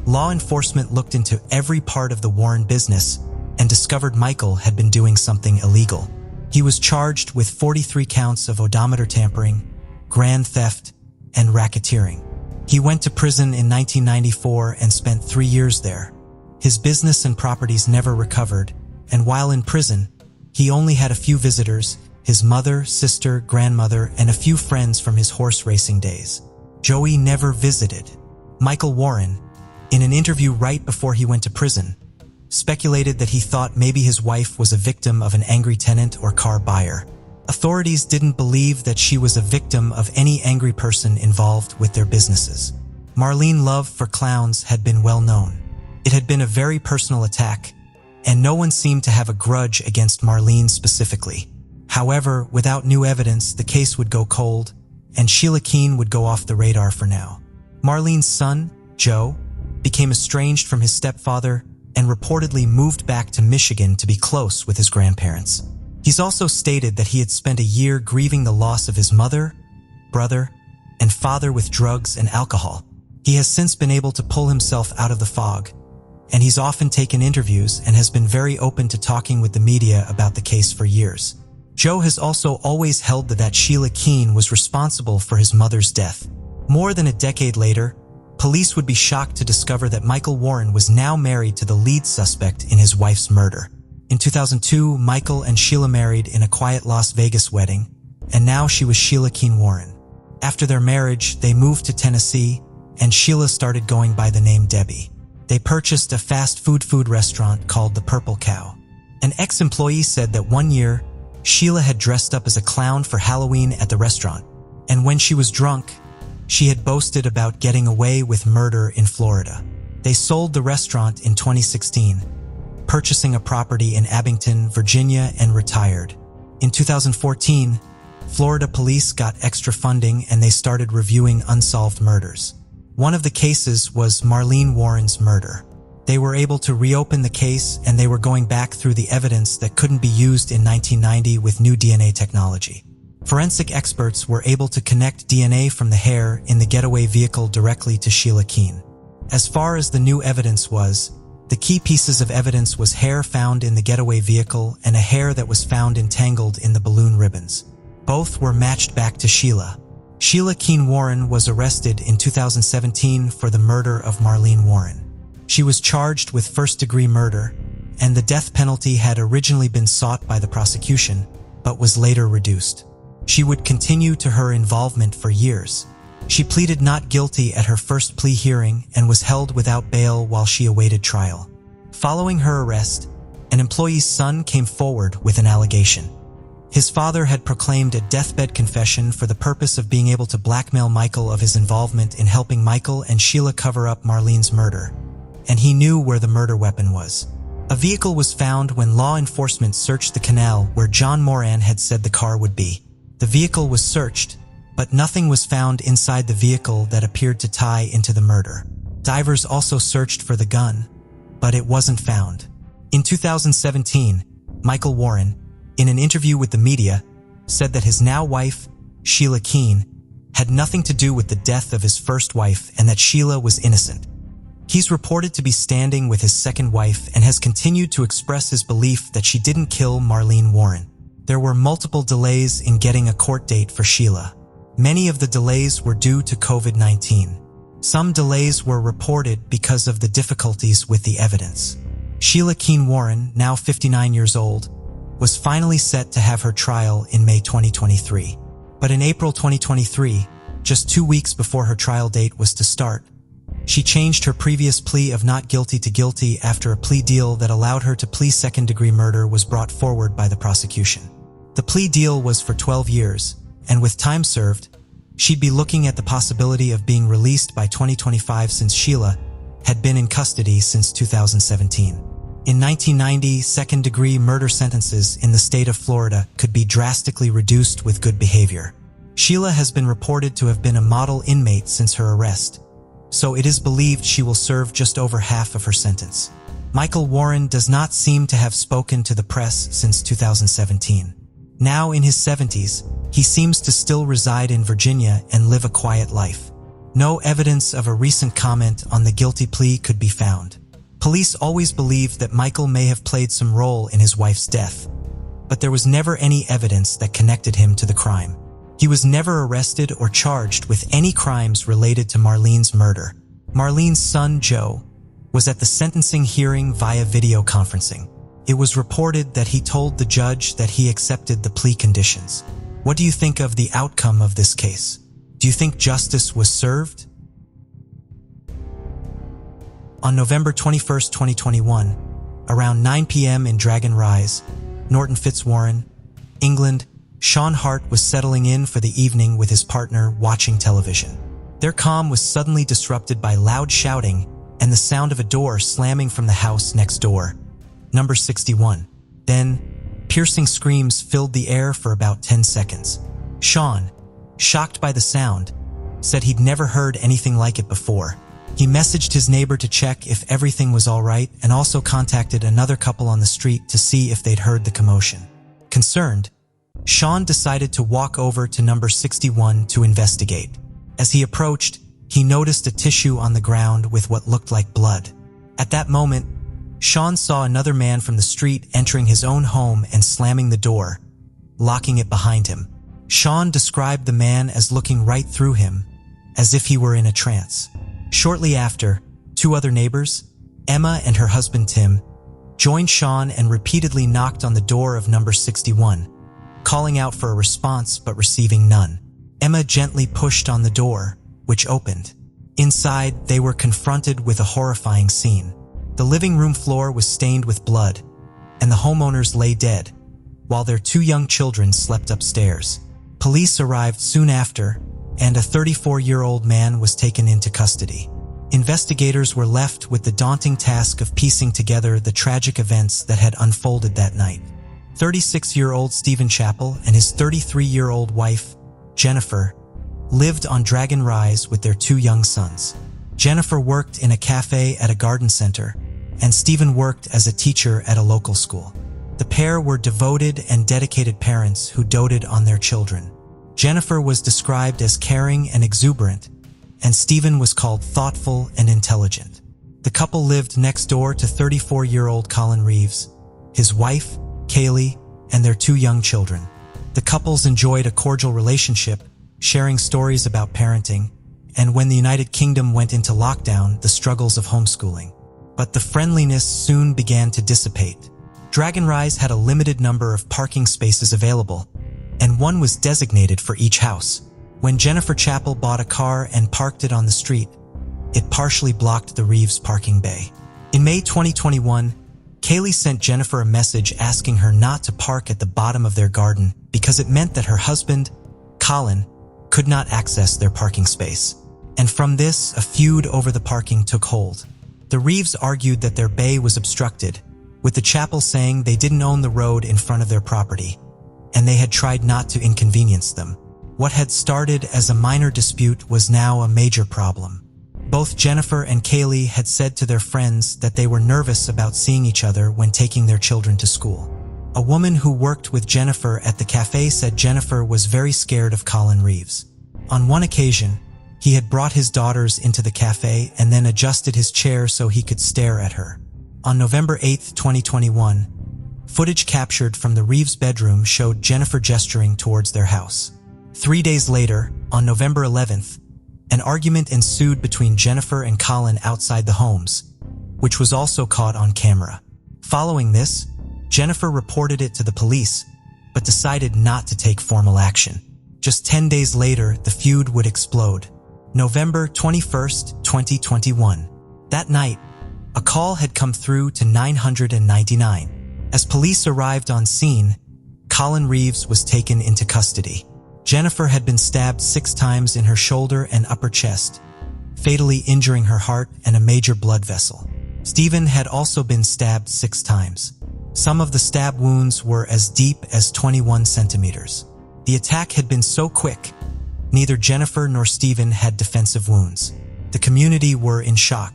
law enforcement looked into every part of the Warren business and discovered Michael had been doing something illegal. He was charged with 43 counts of odometer tampering, grand theft, and racketeering. He went to prison in 1994 and spent 3 years there. His business and properties never recovered, and while in prison, he only had a few visitors, his mother, sister, grandmother, and a few friends from his horse racing days. Joey never visited. Michael Warren, in an interview right before he went to prison, speculated that he thought maybe his wife was a victim of an angry tenant or car buyer. Authorities didn't believe that she was a victim of any angry person involved with their businesses. Marlene's love for clowns had been well known. It had been a very personal attack, and no one seemed to have a grudge against Marlene specifically. However, without new evidence, the case would go cold, and Sheila Keene would go off the radar for now. Marlene's son, Joe, became estranged from his stepfather and reportedly moved back to Michigan to be close with his grandparents. He's also stated that he had spent a year grieving the loss of his mother, brother, and father with drugs and alcohol. He has since been able to pull himself out of the fog, and he's often taken interviews and has been very open to talking with the media about the case for years. Joe has also always held that Sheila Keene was responsible for his mother's death. More than a decade later, police would be shocked to discover that Michael Warren was now married to the lead suspect in his wife's murder. In 2002, Michael and Sheila married in a quiet Las Vegas wedding, and now she was Sheila Keene Warren. After their marriage, they moved to Tennessee, and Sheila started going by the name Debbie. They purchased a fast food restaurant called the Purple Cow. An ex-employee said that one year, Sheila had dressed up as a clown for Halloween at the restaurant, And when she was drunk, she had boasted about getting away with murder in Florida. They sold the restaurant in 2016, purchasing a property in Abington, Virginia, and retired. In 2014, Florida police got extra funding and they started reviewing unsolved murders. One of the cases was Marlene Warren's murder. They were able to reopen the case and they were going back through the evidence that couldn't be used in 1990 with new DNA technology. Forensic experts were able to connect DNA from the hair in the getaway vehicle directly to Sheila Keene. As far as the new evidence was, the key pieces of evidence was hair found in the getaway vehicle and a hair that was found entangled in the balloon ribbons. Both were matched back to Sheila. Sheila Keene Warren was arrested in 2017 for the murder of Marlene Warren. She was charged with first-degree murder, and the death penalty had originally been sought by the prosecution, but was later reduced. She would continue to her involvement for years. She pleaded not guilty at her first plea hearing and was held without bail while she awaited trial. Following her arrest, an employee's son came forward with an allegation. His father had proclaimed a deathbed confession for the purpose of being able to blackmail Michael of his involvement in helping Michael and Sheila cover up Marlene's murder, and he knew where the murder weapon was. A vehicle was found when law enforcement searched the canal where John Moran had said the car would be. The vehicle was searched, but nothing was found inside the vehicle that appeared to tie into the murder. Divers also searched for the gun, but it wasn't found. In 2017, Michael Warren, in an interview with the media, said that his now wife, Sheila Keene, had nothing to do with the death of his first wife and that Sheila was innocent. He's reported to be standing with his second wife and has continued to express his belief that she didn't kill Marlene Warren. There were multiple delays in getting a court date for Sheila. Many of the delays were due to COVID-19. Some delays were reported because of the difficulties with the evidence. Sheila Keene Warren, now 59 years old, was finally set to have her trial in May 2023. But in April 2023, just 2 weeks before her trial date was to start, she changed her previous plea of not guilty to guilty after a plea deal that allowed her to plead second-degree murder was brought forward by the prosecution. The plea deal was for 12 years, and with time served, she'd be looking at the possibility of being released by 2025 since Sheila had been in custody since 2017. In 1990, second-degree murder sentences in the state of Florida could be drastically reduced with good behavior. Sheila has been reported to have been a model inmate since her arrest, so it is believed she will serve just over half of her sentence. Michael Warren does not seem to have spoken to the press since 2017. Now in his 70s, he seems to still reside in Virginia and live a quiet life. No evidence of a recent comment on the guilty plea could be found. Police always believed that Michael may have played some role in his wife's death, but there was never any evidence that connected him to the crime. He was never arrested or charged with any crimes related to Marlene's murder. Marlene's son, Joe, was at the sentencing hearing via video conferencing. It was reported that he told the judge that he accepted the plea conditions. What do you think of the outcome of this case? Do you think justice was served? On November 21, 2021, around 9 p.m. in Dragon Rise, Norton Fitzwarren, England, Sean Hart was settling in for the evening with his partner watching television. Their calm was suddenly disrupted by loud shouting and the sound of a door slamming from the house next door, number 61. Then, piercing screams filled the air for about 10 seconds. Sean, shocked by the sound, said he'd never heard anything like it before. He messaged his neighbor to check if everything was all right and also contacted another couple on the street to see if they'd heard the commotion. Concerned, Sean decided to walk over to number 61 to investigate. As he approached, he noticed a tissue on the ground with what looked like blood. At that moment, Sean saw another man from the street entering his own home and slamming the door, locking it behind him. Sean described the man as looking right through him, as if he were in a trance. Shortly after, two other neighbors, Emma and her husband Tim, joined Sean and repeatedly knocked on the door of number 61, calling out for a response but receiving none. Emma gently pushed on the door, which opened. Inside, they were confronted with a horrifying scene. The living room floor was stained with blood, and the homeowners lay dead, while their two young children slept upstairs. Police arrived soon after, and a 34-year-old man was taken into custody. Investigators were left with the daunting task of piecing together the tragic events that had unfolded that night. 36-year-old Stephen Chappell and his 33-year-old wife, Jennifer, lived on Dragon Rise with their 2 young sons. Jennifer worked in a cafe at a garden center, and Stephen worked as a teacher at a local school. The pair were devoted and dedicated parents who doted on their children. Jennifer was described as caring and exuberant, and Stephen was called thoughtful and intelligent. The couple lived next door to 34-year-old Colin Reeves, his wife, Kaylee, and their 2 young children. The couples enjoyed a cordial relationship, sharing stories about parenting, and when the United Kingdom went into lockdown, the struggles of homeschooling. But the friendliness soon began to dissipate. Dragon Rise had a limited number of parking spaces available, and one was designated for each house. When Jennifer Chappell bought a car and parked it on the street, it partially blocked the Reeves parking bay. In May 2021, Kaylee sent Jennifer a message asking her not to park at the bottom of their garden because it meant that her husband, Colin, could not access their parking space. And from this, a feud over the parking took hold. The Reeves argued that their bay was obstructed, with the Chappell saying they didn't own the road in front of their property, and they had tried not to inconvenience them. What had started as a minor dispute was now a major problem. Both Jennifer and Kaylee had said to their friends that they were nervous about seeing each other when taking their children to school. A woman who worked with Jennifer at the cafe said Jennifer was very scared of Colin Reeves. On one occasion, he had brought his daughters into the cafe and then adjusted his chair so he could stare at her. On November 8, 2021, footage captured from the Reeves' bedroom showed Jennifer gesturing towards their house. 3 days later, on November 11th, an argument ensued between Jennifer and Colin outside the homes, which was also caught on camera. Following this, Jennifer reported it to the police, but decided not to take formal action. Just 10 days later, the feud would explode. November 21st, 2021. That night, a call had come through to 999. As police arrived on scene, Colin Reeves was taken into custody. Jennifer had been stabbed 6 times in her shoulder and upper chest, fatally injuring her heart and a major blood vessel. Stephen had also been stabbed 6 times. Some of the stab wounds were as deep as 21 centimeters. The attack had been so quick, neither Jennifer nor Stephen had defensive wounds. The community were in shock.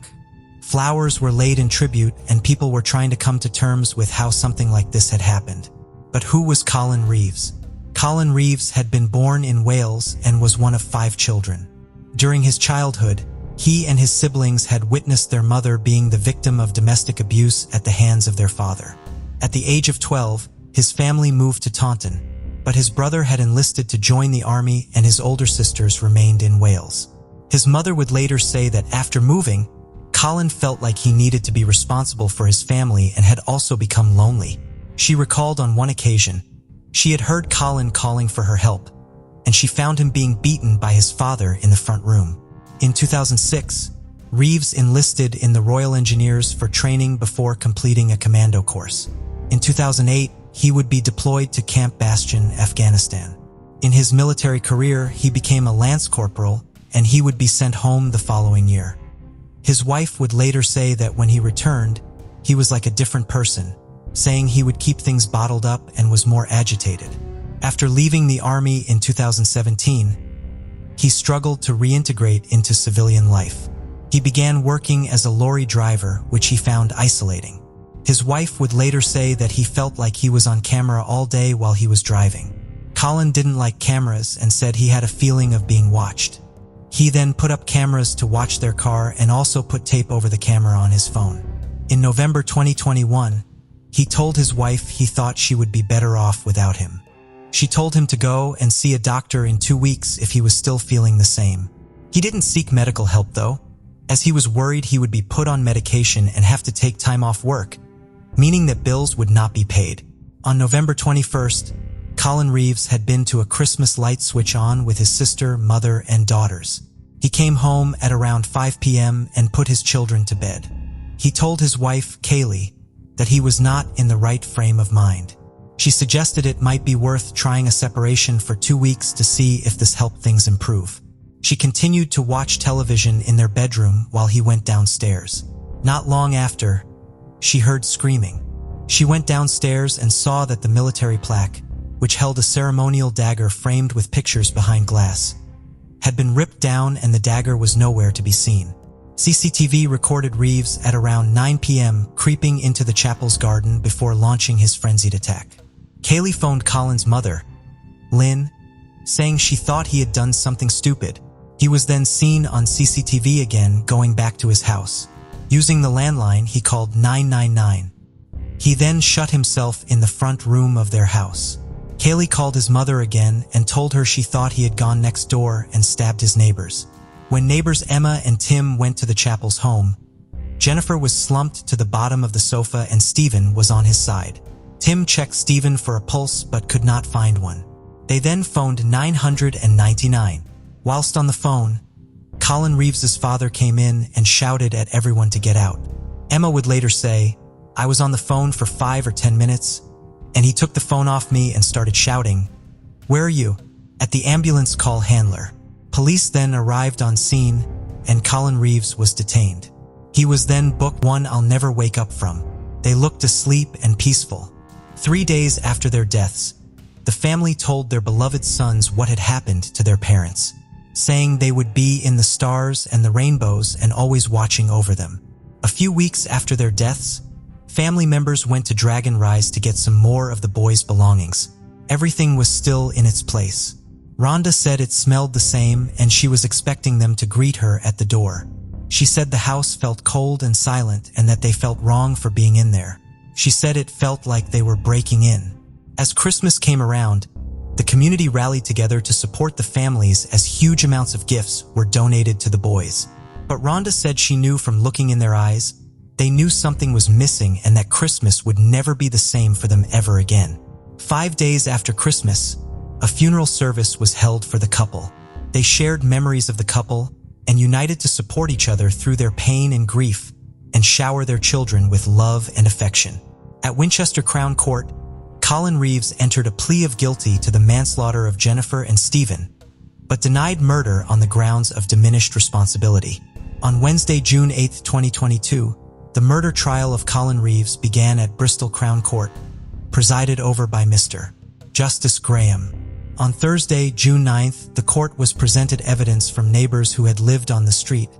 Flowers were laid in tribute, and people were trying to come to terms with how something like this had happened. But who was Colin Reeves? Colin Reeves had been born in Wales and was one of 5 children. During his childhood, he and his siblings had witnessed their mother being the victim of domestic abuse at the hands of their father. At the age of 12, his family moved to Taunton, but his brother had enlisted to join the army and his older sisters remained in Wales. His mother would later say that after moving, Colin felt like he needed to be responsible for his family and had also become lonely. She recalled on one occasion, she had heard Colin calling for her help, and she found him being beaten by his father in the front room. In 2006, Reeves enlisted in the Royal Engineers for training before completing a commando course. In 2008, he would be deployed to Camp Bastion, Afghanistan. In his military career, he became a lance corporal, and he would be sent home the following year. His wife would later say that when he returned, he was like a different person, saying he would keep things bottled up and was more agitated. After leaving the army in 2017, he struggled to reintegrate into civilian life. He began working as a lorry driver, which he found isolating. His wife would later say that he felt like he was on camera all day while he was driving. Colin didn't like cameras and said he had a feeling of being watched. He then put up cameras to watch their car and also put tape over the camera on his phone. In November 2021, he told his wife he thought she would be better off without him. She told him to go and see a doctor in 2 weeks if he was still feeling the same. He didn't seek medical help though, as he was worried he would be put on medication and have to take time off work, meaning that bills would not be paid. On November 21st, Colin Reeves had been to a Christmas light switch on with his sister, mother, and daughters. He came home at around 5 p.m. and put his children to bed. He told his wife, Kaylee, that he was not in the right frame of mind. She suggested it might be worth trying a separation for 2 weeks to see if this helped things improve. She continued to watch television in their bedroom while he went downstairs. Not long after, she heard screaming. She went downstairs and saw that the military plaque, which held a ceremonial dagger framed with pictures behind glass, had been ripped down and the dagger was nowhere to be seen. CCTV recorded Reeves at around 9 p.m. creeping into the chapel's garden before launching his frenzied attack. Kaylee phoned Colin's mother, Lynn, saying she thought he had done something stupid. He was then seen on CCTV again going back to his house. Using the landline, he called 999. He then shut himself in the front room of their house. Kaylee called his mother again and told her she thought he had gone next door and stabbed his neighbors. When neighbors Emma and Tim went to the chapel's home, Jennifer was slumped to the bottom of the sofa and Stephen was on his side. Tim checked Stephen for a pulse but could not find one. They then phoned 999. Whilst on the phone, Colin Reeves's father came in and shouted at everyone to get out. Emma would later say, "I was on the phone for 5 or 10 minutes, and he took the phone off me and started shouting, 'Where are you?' at the ambulance call handler." Police then arrived on scene, and Colin Reeves was detained. He was then booked one I'll never wake up from. They looked asleep and peaceful. 3 days after their deaths, the family told their beloved sons what had happened to their parents, saying they would be in the stars and the rainbows and always watching over them. A few weeks after their deaths, family members went to Dragon Rise to get some more of the boys' belongings. Everything was still in its place. Rhonda said it smelled the same and she was expecting them to greet her at the door. She said the house felt cold and silent and that they felt wrong for being in there. She said it felt like they were breaking in. As Christmas came around, the community rallied together to support the families as huge amounts of gifts were donated to the boys. But Rhonda said she knew from looking in their eyes, they knew something was missing and that Christmas would never be the same for them ever again. 5 days after Christmas, a funeral service was held for the couple. They shared memories of the couple and united to support each other through their pain and grief and shower their children with love and affection. At Winchester Crown Court, Colin Reeves entered a plea of guilty to the manslaughter of Jennifer and Stephen, but denied murder on the grounds of diminished responsibility. On Wednesday, June 8, 2022, the murder trial of Colin Reeves began at Bristol Crown Court, presided over by Mr. Justice Graham. On Thursday, June 9th, the court was presented evidence from neighbors who had lived on the street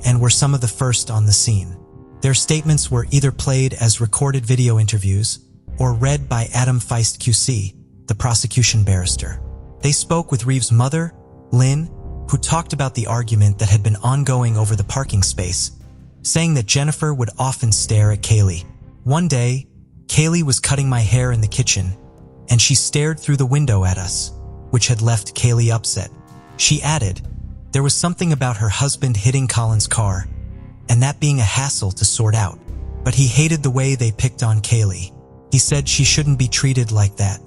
and were some of the first on the scene. Their statements were either played as recorded video interviews or read by Adam Feist QC, the prosecution barrister. They spoke with Reeves' mother, Lynn, who talked about the argument that had been ongoing over the parking space, saying that Jennifer would often stare at Kaylee. "One day, Kaylee was cutting my hair in the kitchen, and she stared through the window at us, which had left Kaylee upset." She added, "There was something about her husband hitting Colin's car, and that being a hassle to sort out, but he hated the way they picked on Kaylee. He said she shouldn't be treated like that."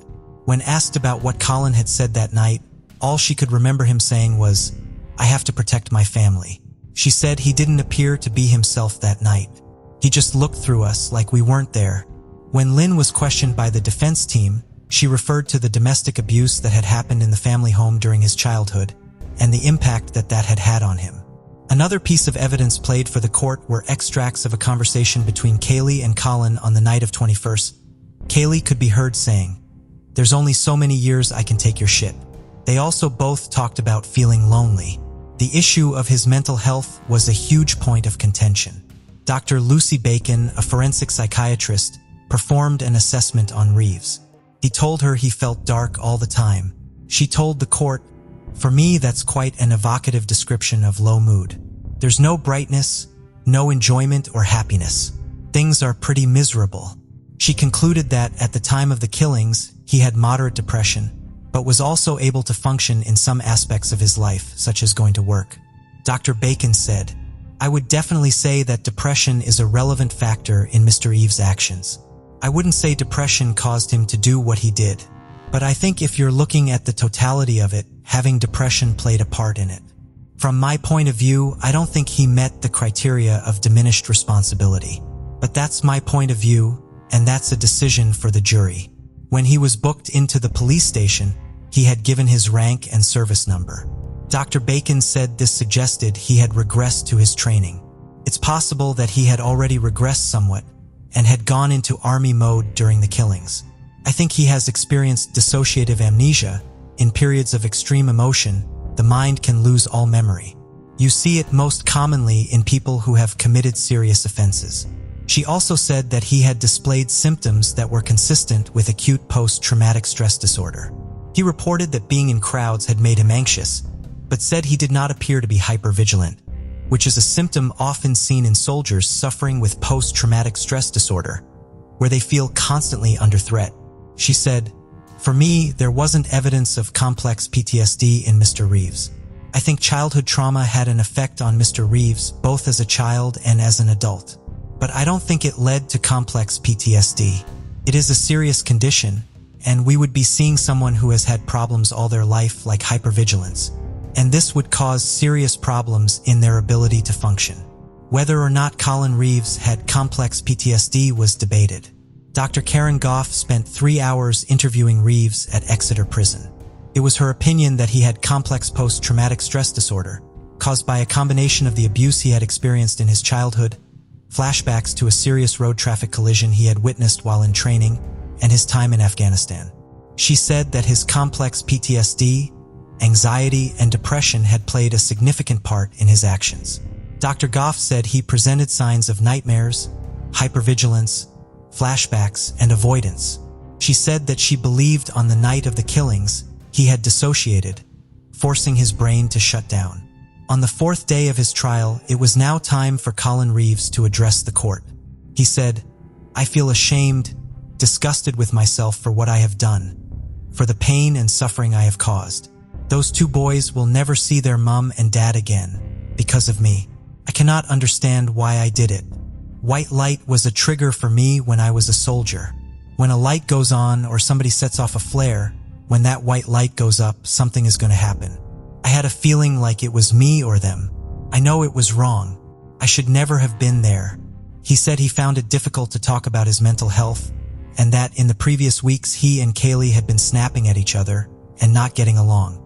When asked about what Colin had said that night, all she could remember him saying was, "I have to protect my family." She said he didn't appear to be himself that night. He just looked through us like we weren't there. When Lynn was questioned by the defense team, she referred to the domestic abuse that had happened in the family home during his childhood and the impact that that had had on him. Another piece of evidence played for the court were extracts of a conversation between Kaylee and Colin on the night of 21st. Kaylee could be heard saying, "There's only so many years I can take your shit." They also both talked about feeling lonely. The issue of his mental health was a huge point of contention. Dr. Lucy Bacon, a forensic psychiatrist, performed an assessment on Reeves. He told her he felt dark all the time. She told the court, "For me, that's quite an evocative description of low mood. There's no brightness, no enjoyment or happiness. Things are pretty miserable." She concluded that at the time of the killings, he had moderate depression, but was also able to function in some aspects of his life, such as going to work. Dr. Bacon said, "I would definitely say that depression is a relevant factor in Mr. Eves' actions. I wouldn't say depression caused him to do what he did, but I think if you're looking at the totality of it, having depression played a part in it. From my point of view, I don't think he met the criteria of diminished responsibility. But that's my point of view, and that's a decision for the jury." When he was booked into the police station, he had given his rank and service number. Dr. Bacon said this suggested he had regressed to his training. It's possible that he had already regressed somewhat and had gone into army mode during the killings. I think he has experienced dissociative amnesia. In periods of extreme emotion, the mind can lose all memory. You see it most commonly in people who have committed serious offenses. She also said that he had displayed symptoms that were consistent with acute post-traumatic stress disorder. He reported that being in crowds had made him anxious, but said he did not appear to be hypervigilant, which is a symptom often seen in soldiers suffering with post-traumatic stress disorder, where they feel constantly under threat. She said, "For me, there wasn't evidence of complex PTSD in Mr. Reeves. I think childhood trauma had an effect on Mr. Reeves, both as a child and as an adult. But I don't think it led to complex PTSD. It is a serious condition, and we would be seeing someone who has had problems all their life like hypervigilance, and this would cause serious problems in their ability to function." Whether or not Colin Reeves had complex PTSD was debated. Dr. Karen Goff spent 3 hours interviewing Reeves at Exeter Prison. It was her opinion that he had complex post-traumatic stress disorder, caused by a combination of the abuse he had experienced in his childhood, flashbacks to a serious road traffic collision he had witnessed while in training, and his time in Afghanistan. She said that his complex PTSD, anxiety, and depression had played a significant part in his actions. Dr. Goff said he presented signs of nightmares, hypervigilance, flashbacks, and avoidance. She said that she believed on the night of the killings, he had dissociated, forcing his brain to shut down. On the 4th day of his trial, it was now time for Colin Reeves to address the court. He said, "I feel ashamed, disgusted with myself for what I have done, for the pain and suffering I have caused. Those 2 boys will never see their mom and dad again, because of me. I cannot understand why I did it. White light was a trigger for me when I was a soldier. When a light goes on or somebody sets off a flare, when that white light goes up, something is going to happen. I had a feeling like it was me or them. I know it was wrong. I should never have been there." He said he found it difficult to talk about his mental health, and that in the previous weeks he and Kaylee had been snapping at each other and not getting along.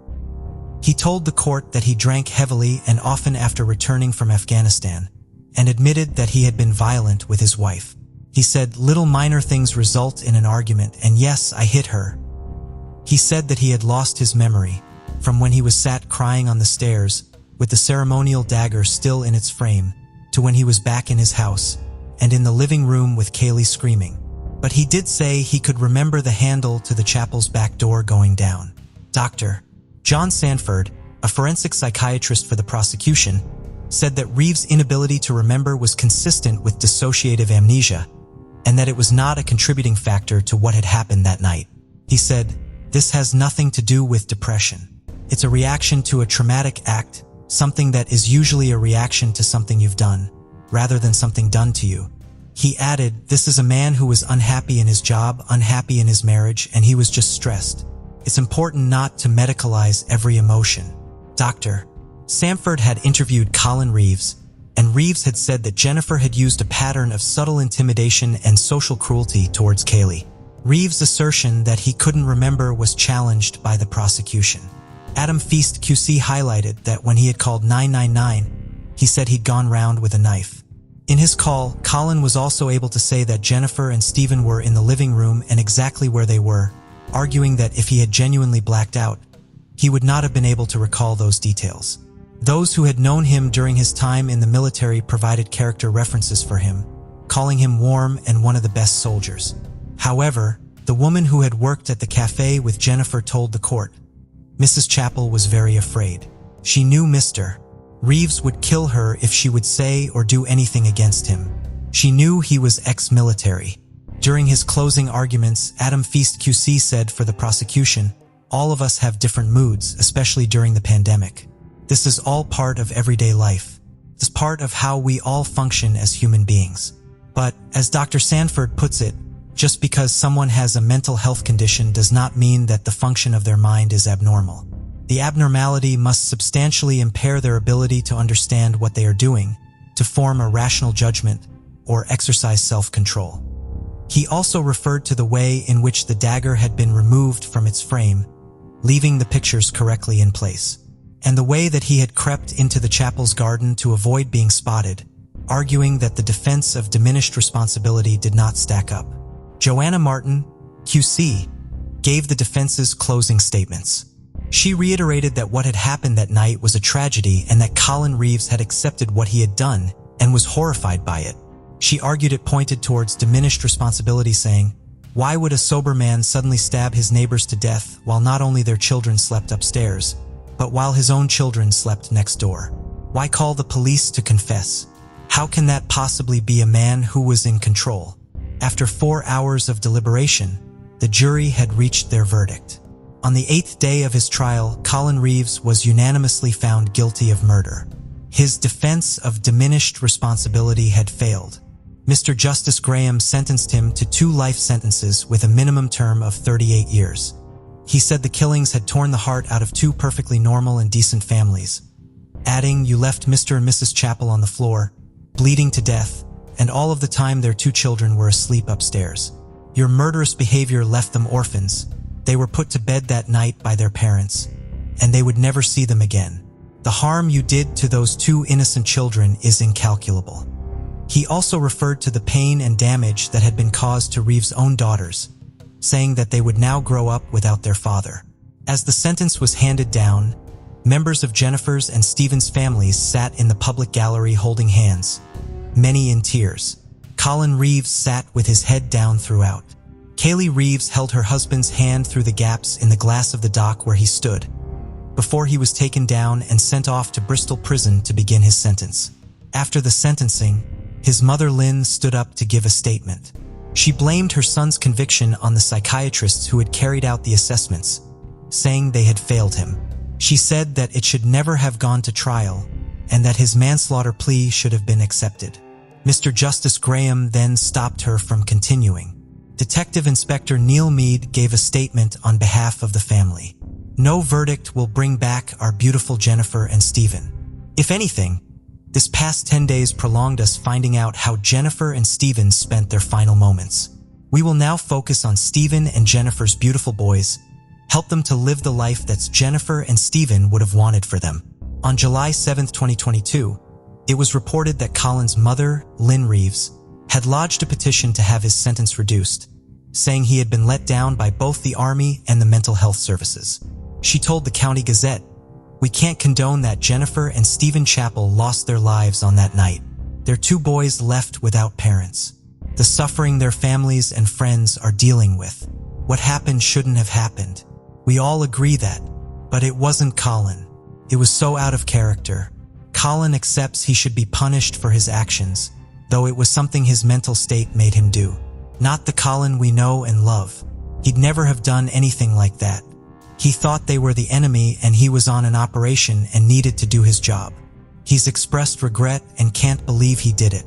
He told the court that he drank heavily and often after returning from Afghanistan, and admitted that he had been violent with his wife. He said, "Little minor things result in an argument, and yes, I hit her." He said that he had lost his memory, from when he was sat crying on the stairs, with the ceremonial dagger still in its frame, to when he was back in his house, and in the living room with Kaylee screaming. But he did say he could remember the handle to the chapel's back door going down. Dr. John Sanford, a forensic psychiatrist for the prosecution, said that Reeves' inability to remember was consistent with dissociative amnesia, and that it was not a contributing factor to what had happened that night. He said, "This has nothing to do with depression. It's a reaction to a traumatic act, something that is usually a reaction to something you've done, rather than something done to you." He added, "This is a man who was unhappy in his job, unhappy in his marriage, and he was just stressed. It's important not to medicalize every emotion." Dr. Sanford had interviewed Colin Reeves, and Reeves had said that Jennifer had used a pattern of subtle intimidation and social cruelty towards Kaylee. Reeves' assertion that he couldn't remember was challenged by the prosecution. Adam Feast QC highlighted that when he had called 999, he said he'd gone round with a knife. In his call, Colin was also able to say that Jennifer and Stephen were in the living room and exactly where they were, arguing that if he had genuinely blacked out, he would not have been able to recall those details. Those who had known him during his time in the military provided character references for him, calling him warm and one of the best soldiers. However, the woman who had worked at the cafe with Jennifer told the court, Mrs. Chappell was very afraid. She knew Mr. Reeves would kill her if she would say or do anything against him. She knew he was ex-military. During his closing arguments, Adam Feast QC said for the prosecution, "All of us have different moods, especially during the pandemic. This is all part of everyday life. It's part of how we all function as human beings. But, as Dr. Sanford puts it, just because someone has a mental health condition does not mean that the function of their mind is abnormal. The abnormality must substantially impair their ability to understand what they are doing, to form a rational judgment, or exercise self-control." He also referred to the way in which the dagger had been removed from its frame, leaving the pictures correctly in place, and the way that he had crept into the chapel's garden to avoid being spotted, arguing that the defense of diminished responsibility did not stack up. Joanna Martin, QC, gave the defense's closing statements. She reiterated that what had happened that night was a tragedy and that Colin Reeves had accepted what he had done and was horrified by it. She argued it pointed towards diminished responsibility, saying, "Why would a sober man suddenly stab his neighbors to death while not only their children slept upstairs, but while his own children slept next door? Why call the police to confess? How can that possibly be a man who was in control?" After 4 hours of deliberation, the jury had reached their verdict. On the 8th day of his trial, Colin Reeves was unanimously found guilty of murder. His defense of diminished responsibility had failed. Mr. Justice Graham sentenced him to 2 life sentences with a minimum term of 38 years. He said the killings had torn the heart out of 2 perfectly normal and decent families, adding, "You left Mr. and Mrs. Chappell on the floor, bleeding to death, and all of the time their 2 children were asleep upstairs. Your murderous behavior left them orphans. They were put to bed that night by their parents, and they would never see them again. The harm you did to those 2 innocent children is incalculable." He also referred to the pain and damage that had been caused to Reeves' own daughters, saying that they would now grow up without their father. As the sentence was handed down, members of Jennifer's and Stephen's families sat in the public gallery holding hands, many in tears. Colin Reeves sat with his head down throughout. Kaylee Reeves held her husband's hand through the gaps in the glass of the dock where he stood, before he was taken down and sent off to Bristol Prison to begin his sentence. After the sentencing, his mother Lynn stood up to give a statement. She blamed her son's conviction on the psychiatrists who had carried out the assessments, saying they had failed him. She said that it should never have gone to trial and that his manslaughter plea should have been accepted. Mr. Justice Graham then stopped her from continuing. Detective Inspector Neil Mead gave a statement on behalf of the family. "No verdict will bring back our beautiful Jennifer and Stephen. If anything, this past 10 days prolonged us finding out how Jennifer and Stephen spent their final moments. We will now focus on Stephen and Jennifer's beautiful boys, help them to live the life that Jennifer and Stephen would have wanted for them." On July 7, 2022, it was reported that Colin's mother, Lynn Reeves, had lodged a petition to have his sentence reduced, saying he had been let down by both the Army and the mental health services. She told the County Gazette, "We can't condone that Jennifer and Stephen Chappell lost their lives on that night. Their 2 boys left without parents. The suffering their families and friends are dealing with. What happened shouldn't have happened. We all agree that, but it wasn't Colin. It was so out of character. Colin accepts he should be punished for his actions, though it was something his mental state made him do. Not the Colin we know and love. He'd never have done anything like that. He thought they were the enemy and he was on an operation and needed to do his job. He's expressed regret and can't believe he did it.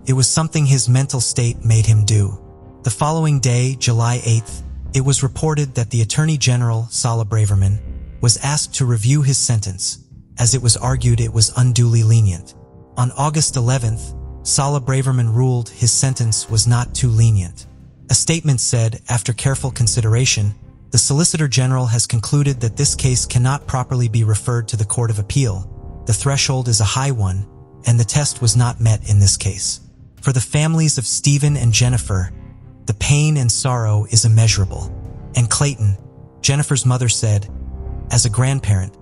It was something his mental state made him do." The following day, July 8th, it was reported that the Attorney General, Sala Braverman, was asked to review his sentence, as it was argued it was unduly lenient. On August 11th, Sala Braverman ruled his sentence was not too lenient. A statement said, "After careful consideration, the Solicitor General has concluded that this case cannot properly be referred to the Court of Appeal. The threshold is a high one, and the test was not met in this case. For the families of Stephen and Jennifer, the pain and sorrow is immeasurable." And Clayton, Jennifer's mother, said, "As a grandparent,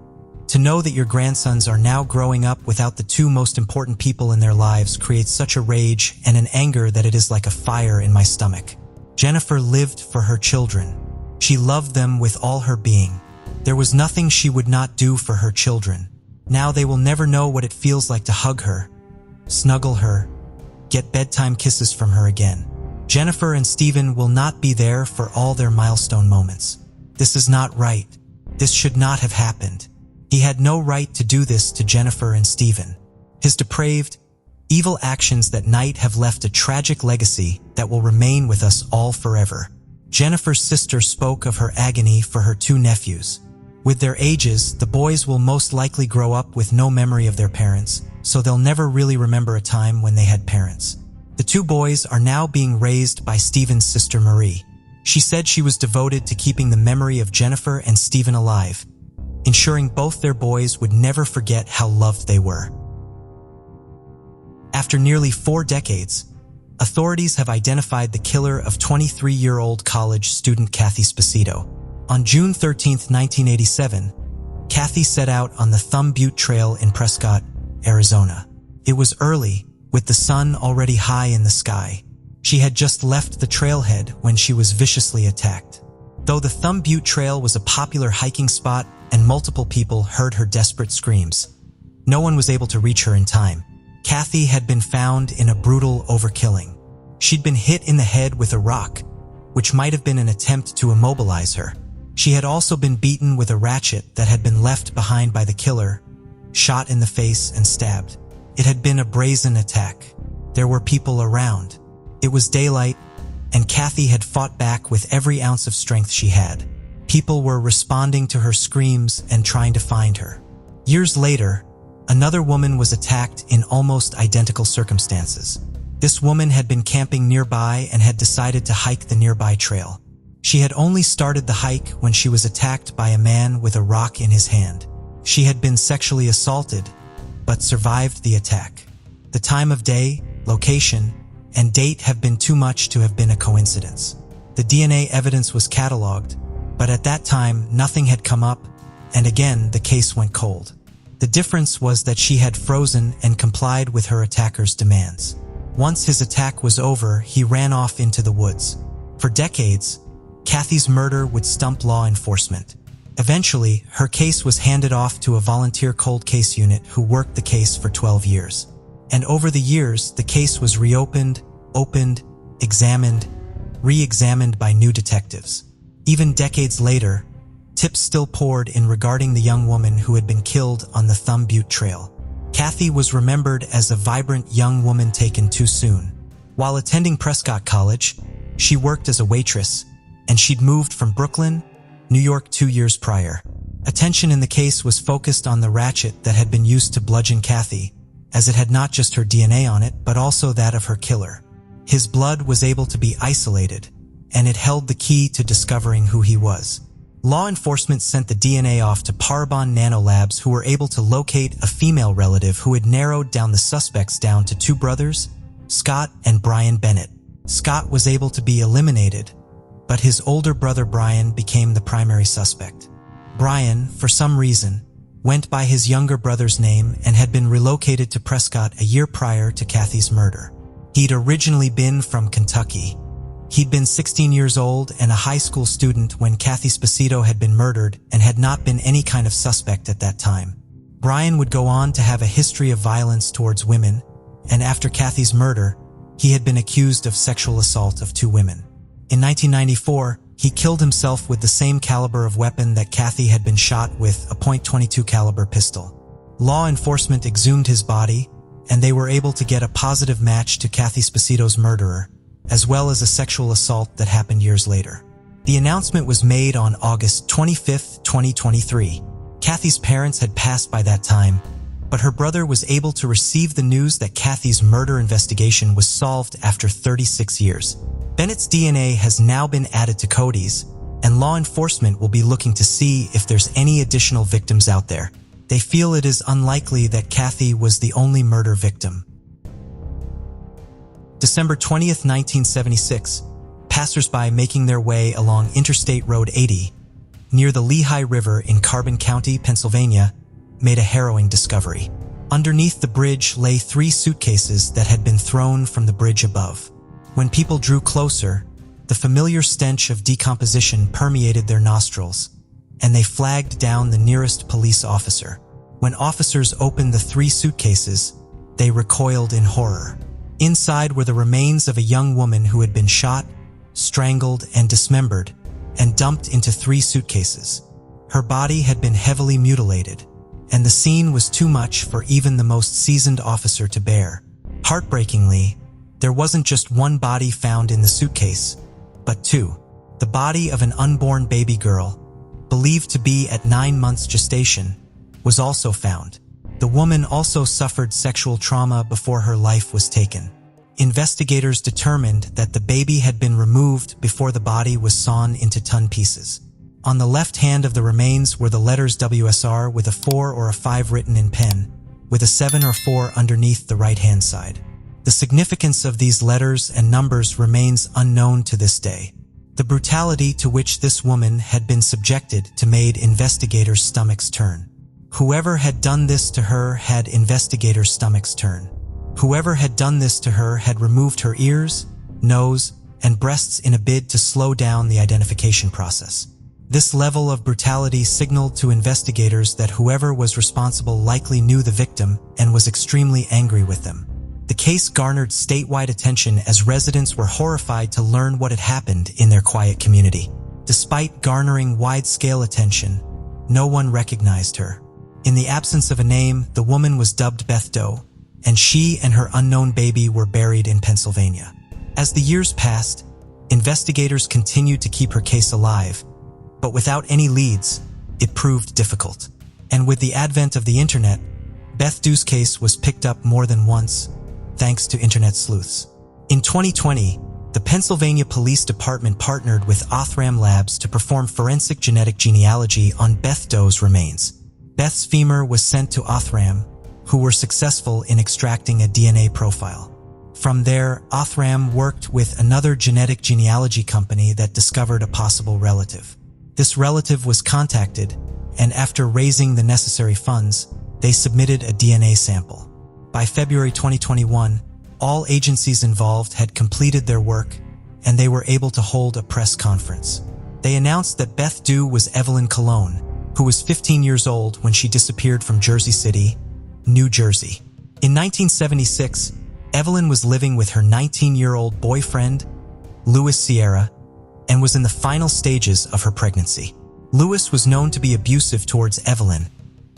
to know that your grandsons are now growing up without the 2 most important people in their lives creates such a rage and an anger that it is like a fire in my stomach. Jennifer lived for her children. She loved them with all her being. There was nothing she would not do for her children. Now they will never know what it feels like to hug her, snuggle her, get bedtime kisses from her again. Jennifer and Stephen will not be there for all their milestone moments. This is not right. This should not have happened. He had no right to do this to Jennifer and Stephen. His depraved, evil actions that night have left a tragic legacy that will remain with us all forever." Jennifer's sister spoke of her agony for her 2 nephews. "With their ages, the boys will most likely grow up with no memory of their parents, so they'll never really remember a time when they had parents. The two boys are now being raised by Stephen's sister Marie. She said she was devoted to keeping the memory of Jennifer and Stephen alive, ensuring both their boys would never forget how loved they were. After nearly 4 decades, authorities have identified the killer of 23-year-old college student Kathy Spacito. On June 13, 1987, Kathy set out on the Thumb Butte Trail in Prescott, Arizona. It was early, with the sun already high in the sky. She had just left the trailhead when she was viciously attacked. Though the Thumb Butte Trail was a popular hiking spot and multiple people heard her desperate screams, no one was able to reach her in time. Kathy had been found in a brutal overkilling. She'd been hit in the head with a rock, which might have been an attempt to immobilize her. She had also been beaten with a ratchet that had been left behind by the killer, shot in the face and stabbed. It had been a brazen attack. There were people around. It was daylight, and Kathy had fought back with every ounce of strength she had. People were responding to her screams and trying to find her. Years later, another woman was attacked in almost identical circumstances. This woman had been camping nearby and had decided to hike the nearby trail. She had only started the hike when she was attacked by a man with a rock in his hand. She had been sexually assaulted, but survived the attack. The time of day, location, and date have been too much to have been a coincidence. The DNA evidence was cataloged, but at that time nothing had come up, and again the case went cold. The difference was that she had frozen and complied with her attacker's demands. Once his attack was over, he ran off into the woods. For decades, Kathy's murder would stump law enforcement. Eventually, her case was handed off to a volunteer cold case unit who worked the case for 12 years. And over the years, the case was reopened, opened, examined, re-examined by new detectives. Even decades later, tips still poured in regarding the young woman who had been killed on the Thumb Butte Trail. Kathy was remembered as a vibrant young woman taken too soon. While attending Prescott College, she worked as a waitress, and she'd moved from Brooklyn, New York 2 years prior. Attention in the case was focused on the ratchet that had been used to bludgeon Kathy, as it had not just her DNA on it, but also that of her killer. His blood was able to be isolated, and it held the key to discovering who he was. Law enforcement sent the DNA off to Parabon Nanolabs, who were able to locate a female relative who had narrowed down the suspects down to 2 brothers, Scott and Brian Bennett. Scott was able to be eliminated, but his older brother Brian became the primary suspect. Brian, for some reason, went by his younger brother's name and had been relocated to Prescott a year prior to Kathy's murder. He'd originally been from Kentucky. He'd been 16 years old and a high school student when Kathy Spacito had been murdered and had not been any kind of suspect at that time. Brian would go on to have a history of violence towards women, and after Kathy's murder, he had been accused of sexual assault of 2 women. In 1994, he killed himself with the same caliber of weapon that Kathy had been shot with, a .22 caliber pistol. Law enforcement exhumed his body, and they were able to get a positive match to Kathy Spacito's murderer, as well as a sexual assault that happened years later. The announcement was made on August 25, 2023. Kathy's parents had passed by that time, but her brother was able to receive the news that Kathy's murder investigation was solved after 36 years. Bennett's DNA has now been added to Cody's, and law enforcement will be looking to see if there's any additional victims out there. They feel it is unlikely that Kathy was the only murder victim. December 20th, 1976, passersby making their way along Interstate Road 80, near the Lehigh River in Carbon County, Pennsylvania, made a harrowing discovery. Underneath the bridge lay 3 suitcases that had been thrown from the bridge above. When people drew closer, the familiar stench of decomposition permeated their nostrils, and they flagged down the nearest police officer. When officers opened the 3 suitcases, they recoiled in horror. Inside were the remains of a young woman who had been shot, strangled, and dismembered, and dumped into 3 suitcases. Her body had been heavily mutilated, and the scene was too much for even the most seasoned officer to bear. Heartbreakingly, there wasn't just 1 body found in the suitcase, but 2. The body of an unborn baby girl, believed to be at 9 months gestation, was also found. The woman also suffered sexual trauma before her life was taken. investigators determined that the baby had been removed before the body was sawn into ton pieces. On the left hand of the remains were the letters WSR with a 4 or a 5 written in pen, with a 7 or 4 underneath the right-hand side. The significance of these letters and numbers remains unknown to this day. The brutality to which this woman had been subjected made investigators' stomachs turn. Whoever had done this to her had investigators' stomachs turn. Whoever had done this to her had removed her ears, nose, and breasts in a bid to slow down the identification process. This level of brutality signaled to investigators that whoever was responsible likely knew the victim and was extremely angry with them. The case garnered statewide attention as residents were horrified to learn what had happened in their quiet community. Despite garnering wide-scale attention, no one recognized her. In the absence of a name, the woman was dubbed Beth Doe, and she and her unknown baby were buried in Pennsylvania. As the years passed, investigators continued to keep her case alive, but without any leads, it proved difficult. And with the advent of the internet, Beth Doe's case was picked up more than once, thanks to internet sleuths. In 2020, the Pennsylvania Police Department partnered with Othram Labs to perform forensic genetic genealogy on Beth Doe's remains. Beth's femur was sent to Othram, who were successful in extracting a DNA profile. From there, Othram worked with another genetic genealogy company that discovered a possible relative. This relative was contacted, and after raising the necessary funds, they submitted a DNA sample. By February 2021, all agencies involved had completed their work, and they were able to hold a press conference. They announced that Beth Doe was Evelyn Cologne, who was 15 years old when she disappeared from Jersey City, New Jersey. In 1976, Evelyn was living with her 19-year-old boyfriend, Louis Sierra, and was in the final stages of her pregnancy. Louis was known to be abusive towards Evelyn,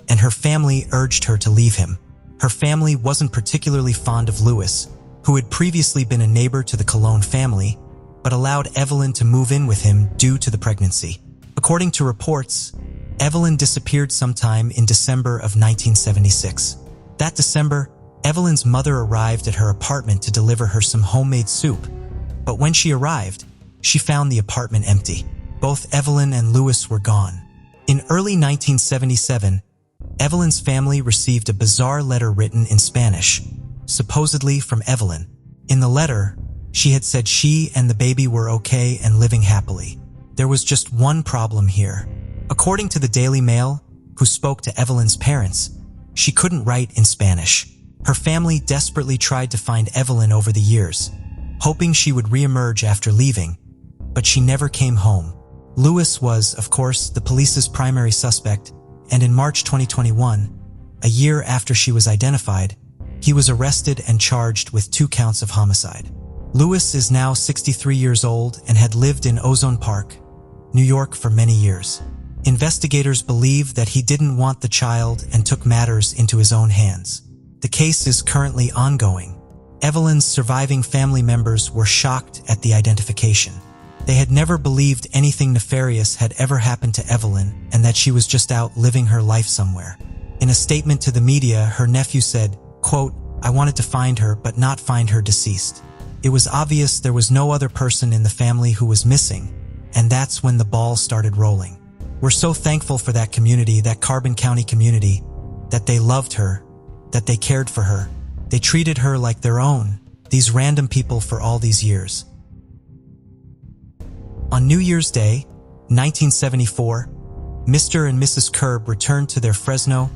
and her family urged her to leave him. Her family wasn't particularly fond of Louis, who had previously been a neighbor to the Cologne family, but allowed Evelyn to move in with him due to the pregnancy. According to reports, Evelyn disappeared sometime in December of 1976. That December, Evelyn's mother arrived at her apartment to deliver her some homemade soup, but when she arrived, she found the apartment empty. Both Evelyn and Louis were gone. In early 1977, Evelyn's family received a bizarre letter written in Spanish, supposedly from Evelyn. In the letter, she had said she and the baby were okay and living happily. There was just one problem here. According to the Daily Mail, who spoke to Evelyn's parents, she couldn't write in Spanish. Her family desperately tried to find Evelyn over the years, hoping she would reemerge after leaving, but she never came home. Louis was, of course, the police's primary suspect, and in March 2021, a year after she was identified, he was arrested and charged with 2 counts of homicide. Louis is now 63 years old and had lived in Ozone Park, New York for many years. Investigators believe that he didn't want the child and took matters into his own hands. The case is currently ongoing. Evelyn's surviving family members were shocked at the identification. They had never believed anything nefarious had ever happened to Evelyn and that she was just out living her life somewhere. In a statement to the media, her nephew said, quote, "I wanted to find her, but not find her deceased. It was obvious there was no other person in the family who was missing, and that's when the ball started rolling. We're so thankful for that community, that Carbon County community, that they loved her, that they cared for her. They treated her like their own, these random people for all these years." On New Year's Day, 1974, Mr. and Mrs. Kerr returned to their Fresno,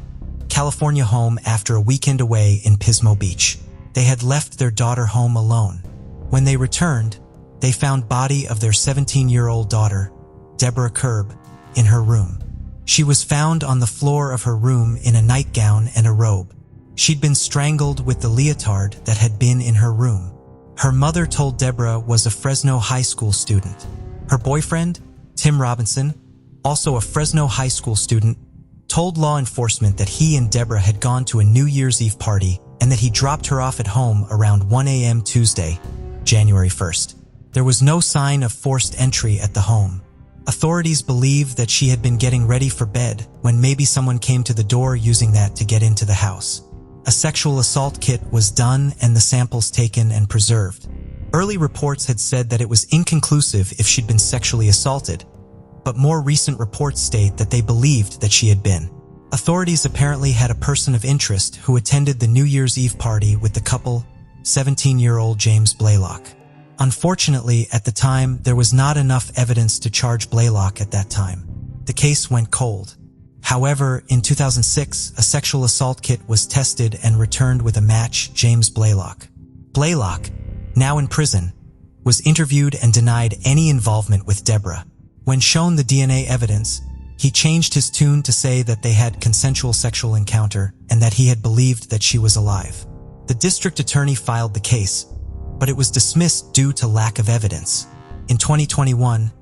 California home after a weekend away in Pismo Beach. They had left their daughter home alone. When they returned, they found body of their 17-year-old daughter, Deborah Kerr, in her room. She was found on the floor of her room in a nightgown and a robe. She'd been strangled with the leotard that had been in her room. Her mother told Deborah was a Fresno high school student. Her boyfriend, Tim Robinson, also a Fresno high school student, told law enforcement that he and Deborah had gone to a New Year's Eve party and that he dropped her off at home around 1 a.m. Tuesday, January 1st. There was no sign of forced entry at the home. Authorities believe that she had been getting ready for bed when maybe someone came to the door using that to get into the house. A sexual assault kit was done and the samples taken and preserved. Early reports had said that it was inconclusive if she'd been sexually assaulted, but more recent reports state that they believed that she had been. Authorities apparently had a person of interest who attended the New Year's Eve party with the couple, 17-year-old James Blaylock. Unfortunately, at the time, there was not enough evidence to charge Blaylock at that time. The case went cold. However, in 2006, a sexual assault kit was tested and returned with a match, James Blaylock. Blaylock, now in prison, was interviewed and denied any involvement with Deborah. When shown the DNA evidence, he changed his tune to say that they had consensual sexual encounter and that he had believed that she was alive. The district attorney filed the case, but it was dismissed due to lack of evidence. In 2021,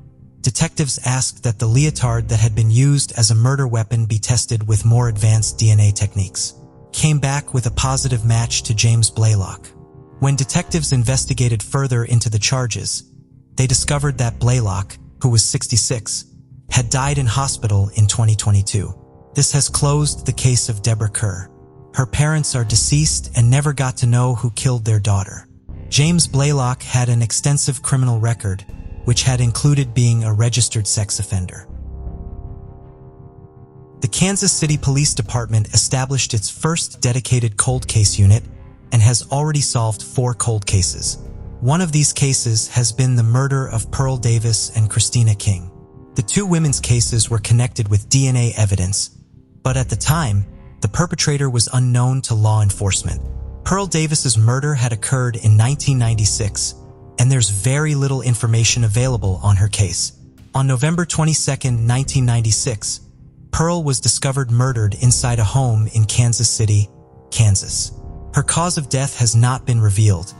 detectives asked that the leotard that had been used as a murder weapon be tested with more advanced DNA techniques. Came back with a positive match to James Blaylock. When detectives investigated further into the charges, they discovered that Blaylock, who was 66, had died in hospital in 2022. This has closed the case of Deborah Kerr. Her parents are deceased and never got to know who killed their daughter. James Blaylock had an extensive criminal record, which had included being a registered sex offender. The Kansas City Police Department established its first dedicated cold case unit and has already solved 4 cold cases. One of these cases has been the murder of Pearl Davis and Christina King. The 2 women's cases were connected with DNA evidence, but at the time, the perpetrator was unknown to law enforcement. Pearl Davis's murder had occurred in 1996, and there's very little information available on her case. On November 22, 1996, Pearl was discovered murdered inside a home in Kansas City, Kansas. Her cause of death has not been revealed,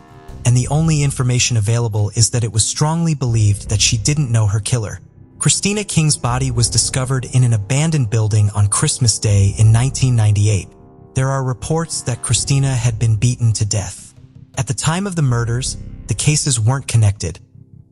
and the only information available is that it was strongly believed that she didn't know her killer. Christina King's body was discovered in an abandoned building on Christmas Day in 1998. There are reports that Christina had been beaten to death. At the time of the murders, the cases weren't connected,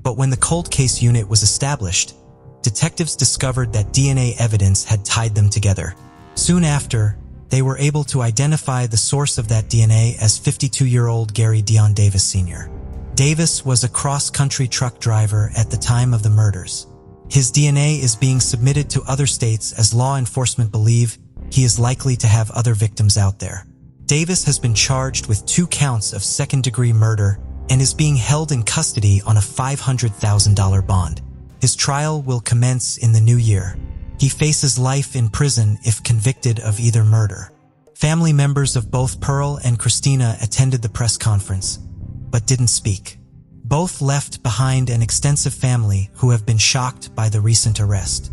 but when the cold case unit was established, detectives discovered that DNA evidence had tied them together. Soon after, they were able to identify the source of that DNA as 52-year-old Gary Dion Davis Sr. Davis was a cross-country truck driver at the time of the murders. His DNA is being submitted to other states as law enforcement believe he is likely to have other victims out there. Davis has been charged with 2 counts of second-degree murder and is being held in custody on a $500,000 bond. His trial will commence in the new year. He faces life in prison if convicted of either murder. Family members of both Pearl and Christina attended the press conference, but didn't speak. Both left behind an extensive family who have been shocked by the recent arrest.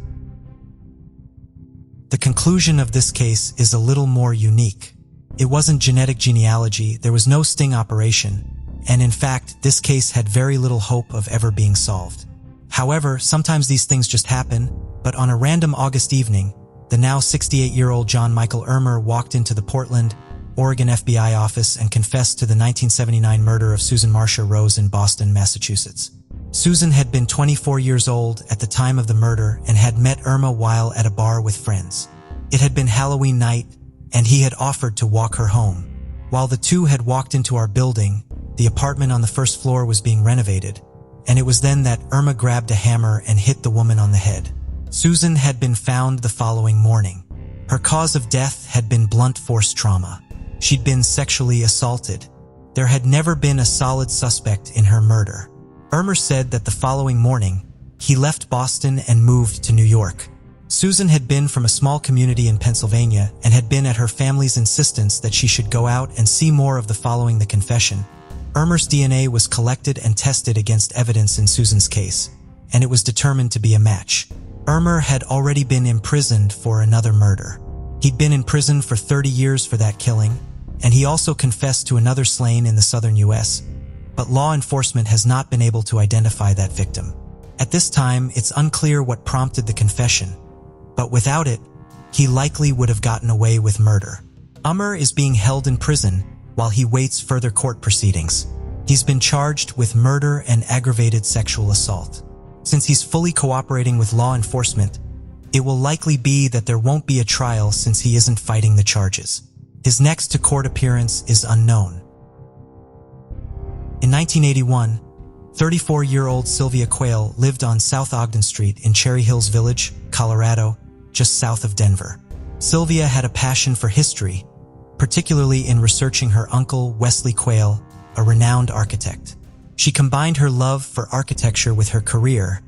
The conclusion of this case is a little more unique. It wasn't genetic genealogy, there was no sting operation, and in fact, this case had very little hope of ever being solved. However, sometimes these things just happen, but on a random August evening, the now 68-year-old John Michael Ermer walked into the Portland, Oregon FBI office and confessed to the 1979 murder of Susan Marcia Rose in Boston, Massachusetts. Susan had been 24 years old at the time of the murder and had met Irma while at a bar with friends. It had been Halloween night, and he had offered to walk her home. While the two had walked into our building, the apartment on the first floor was being renovated, and it was then that Irma grabbed a hammer and hit the woman on the head. Susan had been found the following morning. Her cause of death had been blunt force trauma. She'd been sexually assaulted. There had never been a solid suspect in her murder. Irmer said that the following morning, he left Boston and moved to New York. Susan had been from a small community in Pennsylvania and had been at her family's insistence that she should go out and see more of the following the confession. Irmer's DNA was collected and tested against evidence in Susan's case, and it was determined to be a match. Irmer had already been imprisoned for another murder. He'd been in prison for 30 years for that killing, and he also confessed to another slaying in the southern U.S., but law enforcement has not been able to identify that victim. At this time, it's unclear what prompted the confession, but without it, he likely would have gotten away with murder. Irmer is being held in prison while he waits further court proceedings. He's been charged with murder and aggravated sexual assault. Since he's fully cooperating with law enforcement, it will likely be that there won't be a trial since he isn't fighting the charges. His next court appearance is unknown. In 1981, 34-year-old Sylvia Quail lived on South Ogden Street in Cherry Hills Village, Colorado, just south of Denver. Sylvia had a passion for history, particularly in researching her uncle, Wesley Quail, a renowned architect. She combined her love for architecture with her career,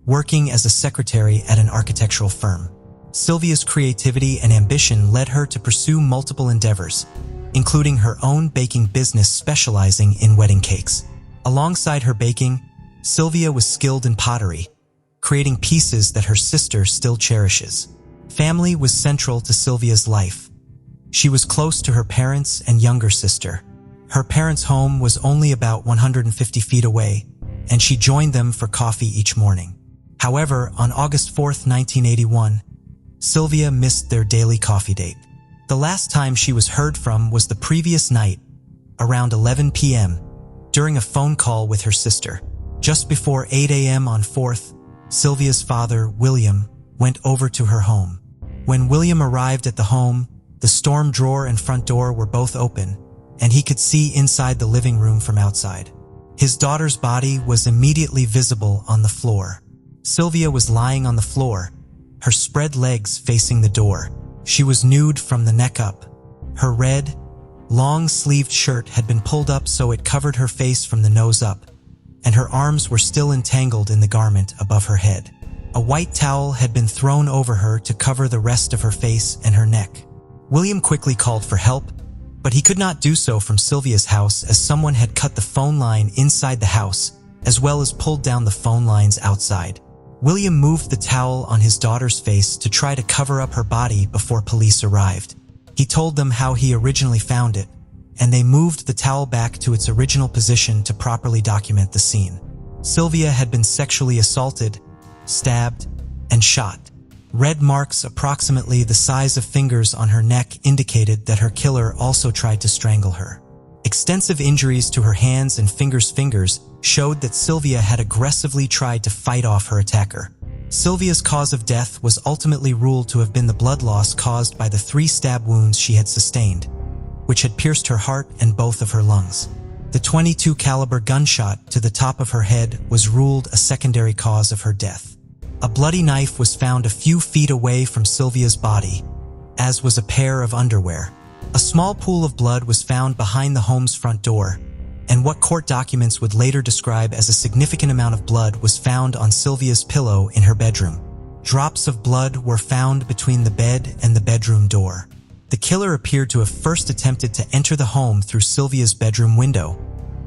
working as a secretary at an architectural firm. Sylvia's creativity and ambition led her to pursue multiple endeavors, including her own baking business specializing in wedding cakes. Alongside her baking, Sylvia was skilled in pottery, creating pieces that her sister still cherishes. Family was central to Sylvia's life. She was close to her parents and younger sister. Her parents' home was only about 150 feet away, and she joined them for coffee each morning. However, on August 4, 1981, Sylvia missed their daily coffee date. The last time she was heard from was the previous night, around 11 p.m., during a phone call with her sister. Just before 8 a.m. on 4th, Sylvia's father, William, went over to her home. When William arrived at the home, the storm drawer and front door were both open, and he could see inside the living room from outside. His daughter's body was immediately visible on the floor. Sylvia was lying on the floor, her spread legs facing the door. She was nude from the neck up. Her red, long-sleeved shirt had been pulled up so it covered her face from the nose up, and her arms were still entangled in the garment above her head. A white towel had been thrown over her to cover the rest of her face and her neck. William quickly called for help, but he could not do so from Sylvia's house as someone had cut the phone line inside the house, as well as pulled down the phone lines outside. William moved the towel on his daughter's face to try to cover up her body before police arrived. He told them how he originally found it, and they moved the towel back to its original position to properly document the scene. Sylvia had been sexually assaulted, stabbed, and shot. Red marks approximately the size of fingers on her neck indicated that her killer also tried to strangle her. Extensive injuries to her hands and fingers showed that Sylvia had aggressively tried to fight off her attacker. Sylvia's cause of death was ultimately ruled to have been the blood loss caused by the 3 stab wounds she had sustained, which had pierced her heart and both of her lungs. The .22 caliber gunshot to the top of her head was ruled a secondary cause of her death. A bloody knife was found a few feet away from Sylvia's body, as was a pair of underwear. A small pool of blood was found behind the home's front door, and what court documents would later describe as a significant amount of blood was found on Sylvia's pillow in her bedroom. Drops of blood were found between the bed and the bedroom door. The killer appeared to have first attempted to enter the home through Sylvia's bedroom window,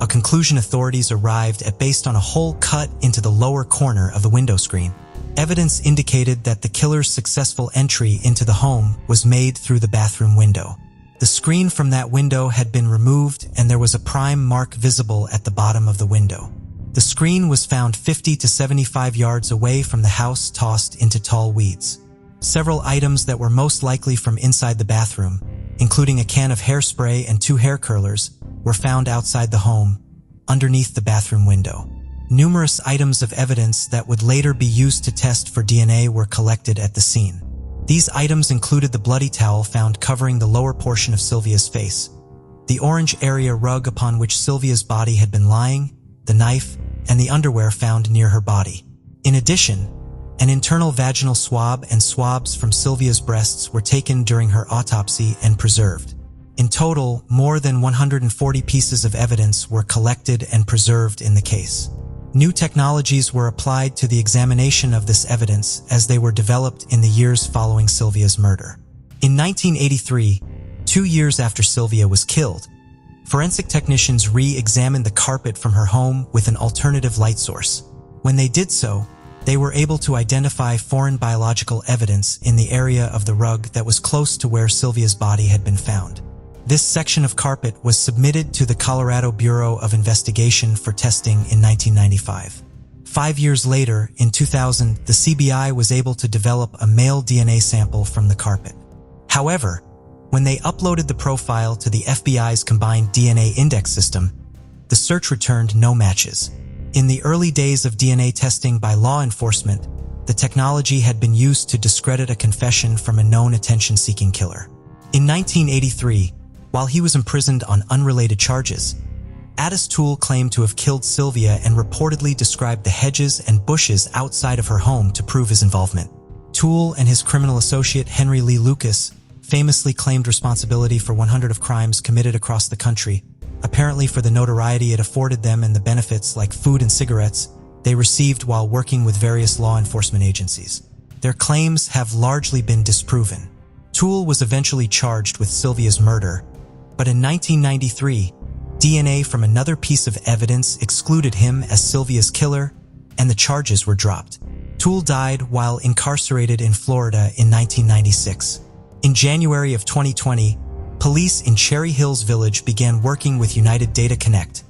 a conclusion authorities arrived at based on a hole cut into the lower corner of the window screen. Evidence indicated that the killer's successful entry into the home was made through the bathroom window. The screen from that window had been removed and there was a prime mark visible at the bottom of the window. The screen was found 50 to 75 yards away from the house, tossed into tall weeds. Several items that were most likely from inside the bathroom, including a can of hairspray and 2 hair curlers, were found outside the home, underneath the bathroom window. Numerous items of evidence that would later be used to test for DNA were collected at the scene. These items included the bloody towel found covering the lower portion of Sylvia's face, the orange area rug upon which Sylvia's body had been lying, the knife, and the underwear found near her body. In addition, an internal vaginal swab and swabs from Sylvia's breasts were taken during her autopsy and preserved. In total, more than 140 pieces of evidence were collected and preserved in the case. New technologies were applied to the examination of this evidence as they were developed in the years following Sylvia's murder. In 1983, 2 years after Sylvia was killed, forensic technicians re-examined the carpet from her home with an alternative light source. When they did so, they were able to identify foreign biological evidence in the area of the rug that was close to where Sylvia's body had been found. This section of carpet was submitted to the Colorado Bureau of Investigation for testing in 1995. 5 years later, in 2000, the CBI was able to develop a male DNA sample from the carpet. However, when they uploaded the profile to the FBI's combined DNA index system, the search returned no matches. In the early days of DNA testing by law enforcement, the technology had been used to discredit a confession from a known attention-seeking killer. In 1983, while he was imprisoned on unrelated charges, Addis Toole claimed to have killed Sylvia and reportedly described the hedges and bushes outside of her home to prove his involvement. Toole and his criminal associate Henry Lee Lucas famously claimed responsibility for 100 of crimes committed across the country, apparently for the notoriety it afforded them and the benefits like food and cigarettes they received while working with various law enforcement agencies. Their claims have largely been disproven. Toole was eventually charged with Sylvia's murder, but in 1993, DNA from another piece of evidence excluded him as Sylvia's killer, and the charges were dropped. Toole died while incarcerated in Florida in 1996. In January of 2020, police in Cherry Hills Village began working with United Data Connect,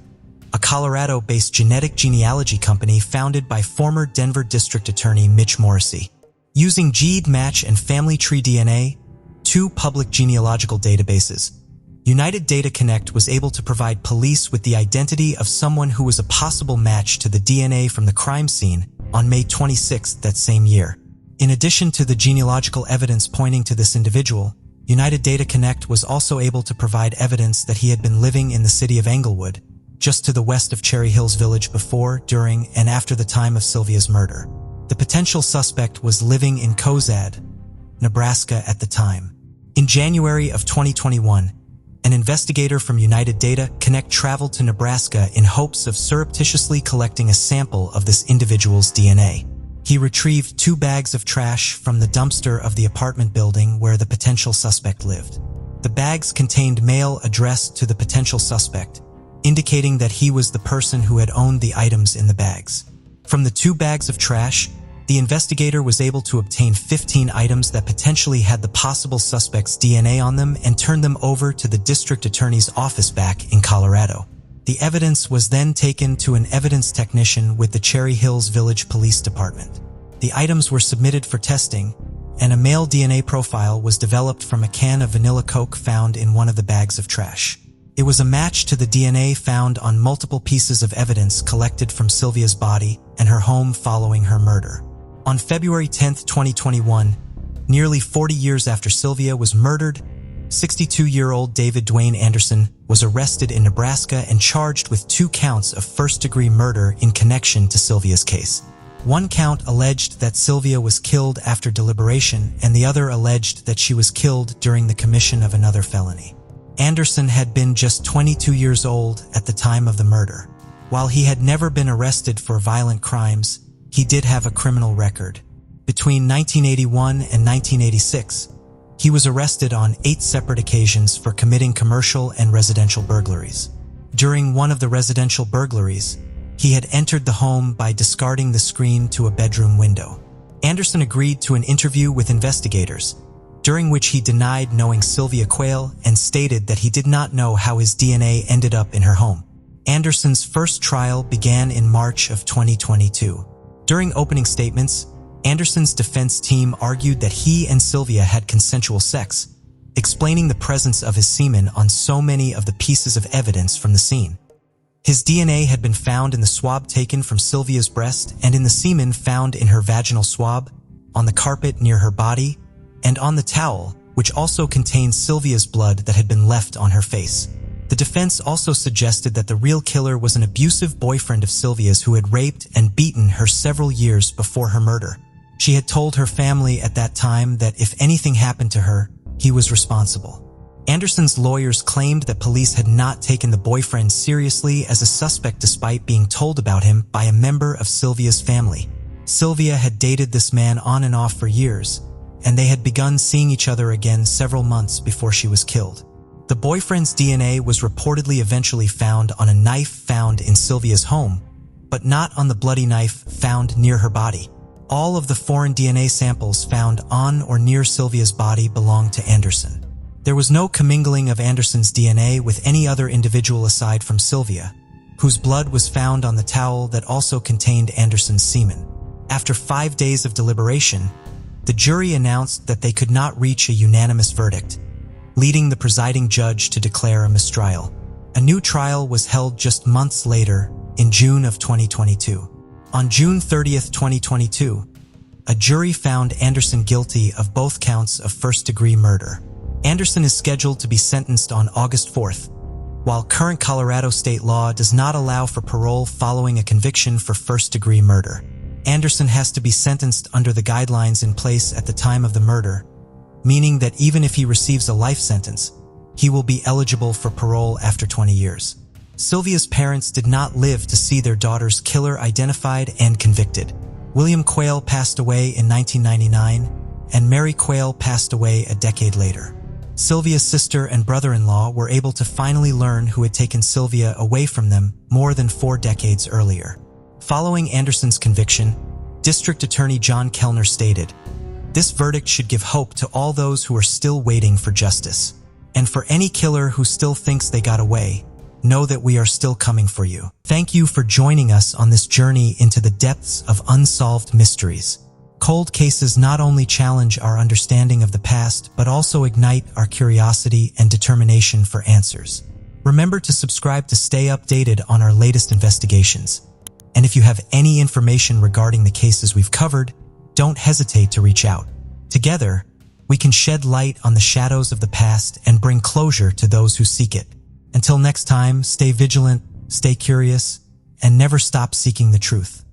a Colorado-based genetic genealogy company founded by former Denver District Attorney Mitch Morrissey. Using GED Match and Family Tree DNA, two public genealogical databases, United Data Connect was able to provide police with the identity of someone who was a possible match to the DNA from the crime scene on May 26 that same year. In addition to the genealogical evidence pointing to this individual, United Data Connect was also able to provide evidence that he had been living in the city of Englewood, just to the west of Cherry Hills Village before, during, and after the time of Sylvia's murder. The potential suspect was living in Cozad, Nebraska at the time. In January of 2021, an investigator from United Data Connect traveled to Nebraska in hopes of surreptitiously collecting a sample of this individual's DNA. He retrieved 2 bags of trash from the dumpster of the apartment building where the potential suspect lived. The bags contained mail addressed to the potential suspect, indicating that he was the person who had owned the items in the bags. From the 2 bags of trash, the investigator was able to obtain 15 items that potentially had the possible suspect's DNA on them and turned them over to the district attorney's office back in Colorado. The evidence was then taken to an evidence technician with the Cherry Hills Village Police Department. The items were submitted for testing, and a male DNA profile was developed from a can of vanilla Coke found in one of the bags of trash. It was a match to the DNA found on multiple pieces of evidence collected from Sylvia's body and her home following her murder. On February 10, 2021, nearly 40 years after Sylvia was murdered, 62-year-old David Dwayne Anderson was arrested in Nebraska and charged with 2 counts of first-degree murder in connection to Sylvia's case. One count alleged that Sylvia was killed after deliberation, and the other alleged that she was killed during the commission of another felony. Anderson had been just 22 years old at the time of the murder. While he had never been arrested for violent crimes, he did have a criminal record. Between 1981 and 1986, he was arrested on 8 separate occasions for committing commercial and residential burglaries. During one of the residential burglaries, he had entered the home by discarding the screen to a bedroom window. Anderson agreed to an interview with investigators, during which he denied knowing Sylvia Quail and stated that he did not know how his DNA ended up in her home. Anderson's first trial began in March of 2022. During opening statements, Anderson's defense team argued that he and Sylvia had consensual sex, explaining the presence of his semen on so many of the pieces of evidence from the scene. His DNA had been found in the swab taken from Sylvia's breast and in the semen found in her vaginal swab, on the carpet near her body, and on the towel, which also contained Sylvia's blood that had been left on her face. The defense also suggested that the real killer was an abusive boyfriend of Sylvia's who had raped and beaten her several years before her murder. She had told her family at that time that if anything happened to her, he was responsible. Anderson's lawyers claimed that police had not taken the boyfriend seriously as a suspect despite being told about him by a member of Sylvia's family. Sylvia had dated this man on and off for years, and they had begun seeing each other again several months before she was killed. The boyfriend's DNA was reportedly eventually found on a knife found in Sylvia's home, but not on the bloody knife found near her body. All of the foreign DNA samples found on or near Sylvia's body belonged to Anderson. There was no commingling of Anderson's DNA with any other individual aside from Sylvia, whose blood was found on the towel that also contained Anderson's semen. After 5 days of deliberation, the jury announced that they could not reach a unanimous verdict, leading the presiding judge to declare a mistrial. A new trial was held just months later, in June of 2022. On June 30th, 2022, a jury found Anderson guilty of both counts of first-degree murder. Anderson is scheduled to be sentenced on August 4th. While current Colorado state law does not allow for parole following a conviction for first-degree murder, Anderson has to be sentenced under the guidelines in place at the time of the murder, meaning that even if he receives a life sentence, he will be eligible for parole after 20 years. Sylvia's parents did not live to see their daughter's killer identified and convicted. William Quail passed away in 1999, and Mary Quail passed away a decade later. Sylvia's sister and brother-in-law were able to finally learn who had taken Sylvia away from them more than 4 decades earlier. Following Anderson's conviction, District Attorney John Kellner stated, "This verdict should give hope to all those who are still waiting for justice. And for any killer who still thinks they got away, know that we are still coming for you." Thank you for joining us on this journey into the depths of unsolved mysteries. Cold cases not only challenge our understanding of the past, but also ignite our curiosity and determination for answers. Remember to subscribe to stay updated on our latest investigations. And if you have any information regarding the cases we've covered, don't hesitate to reach out. Together, we can shed light on the shadows of the past and bring closure to those who seek it. Until next time, stay vigilant, stay curious, and never stop seeking the truth.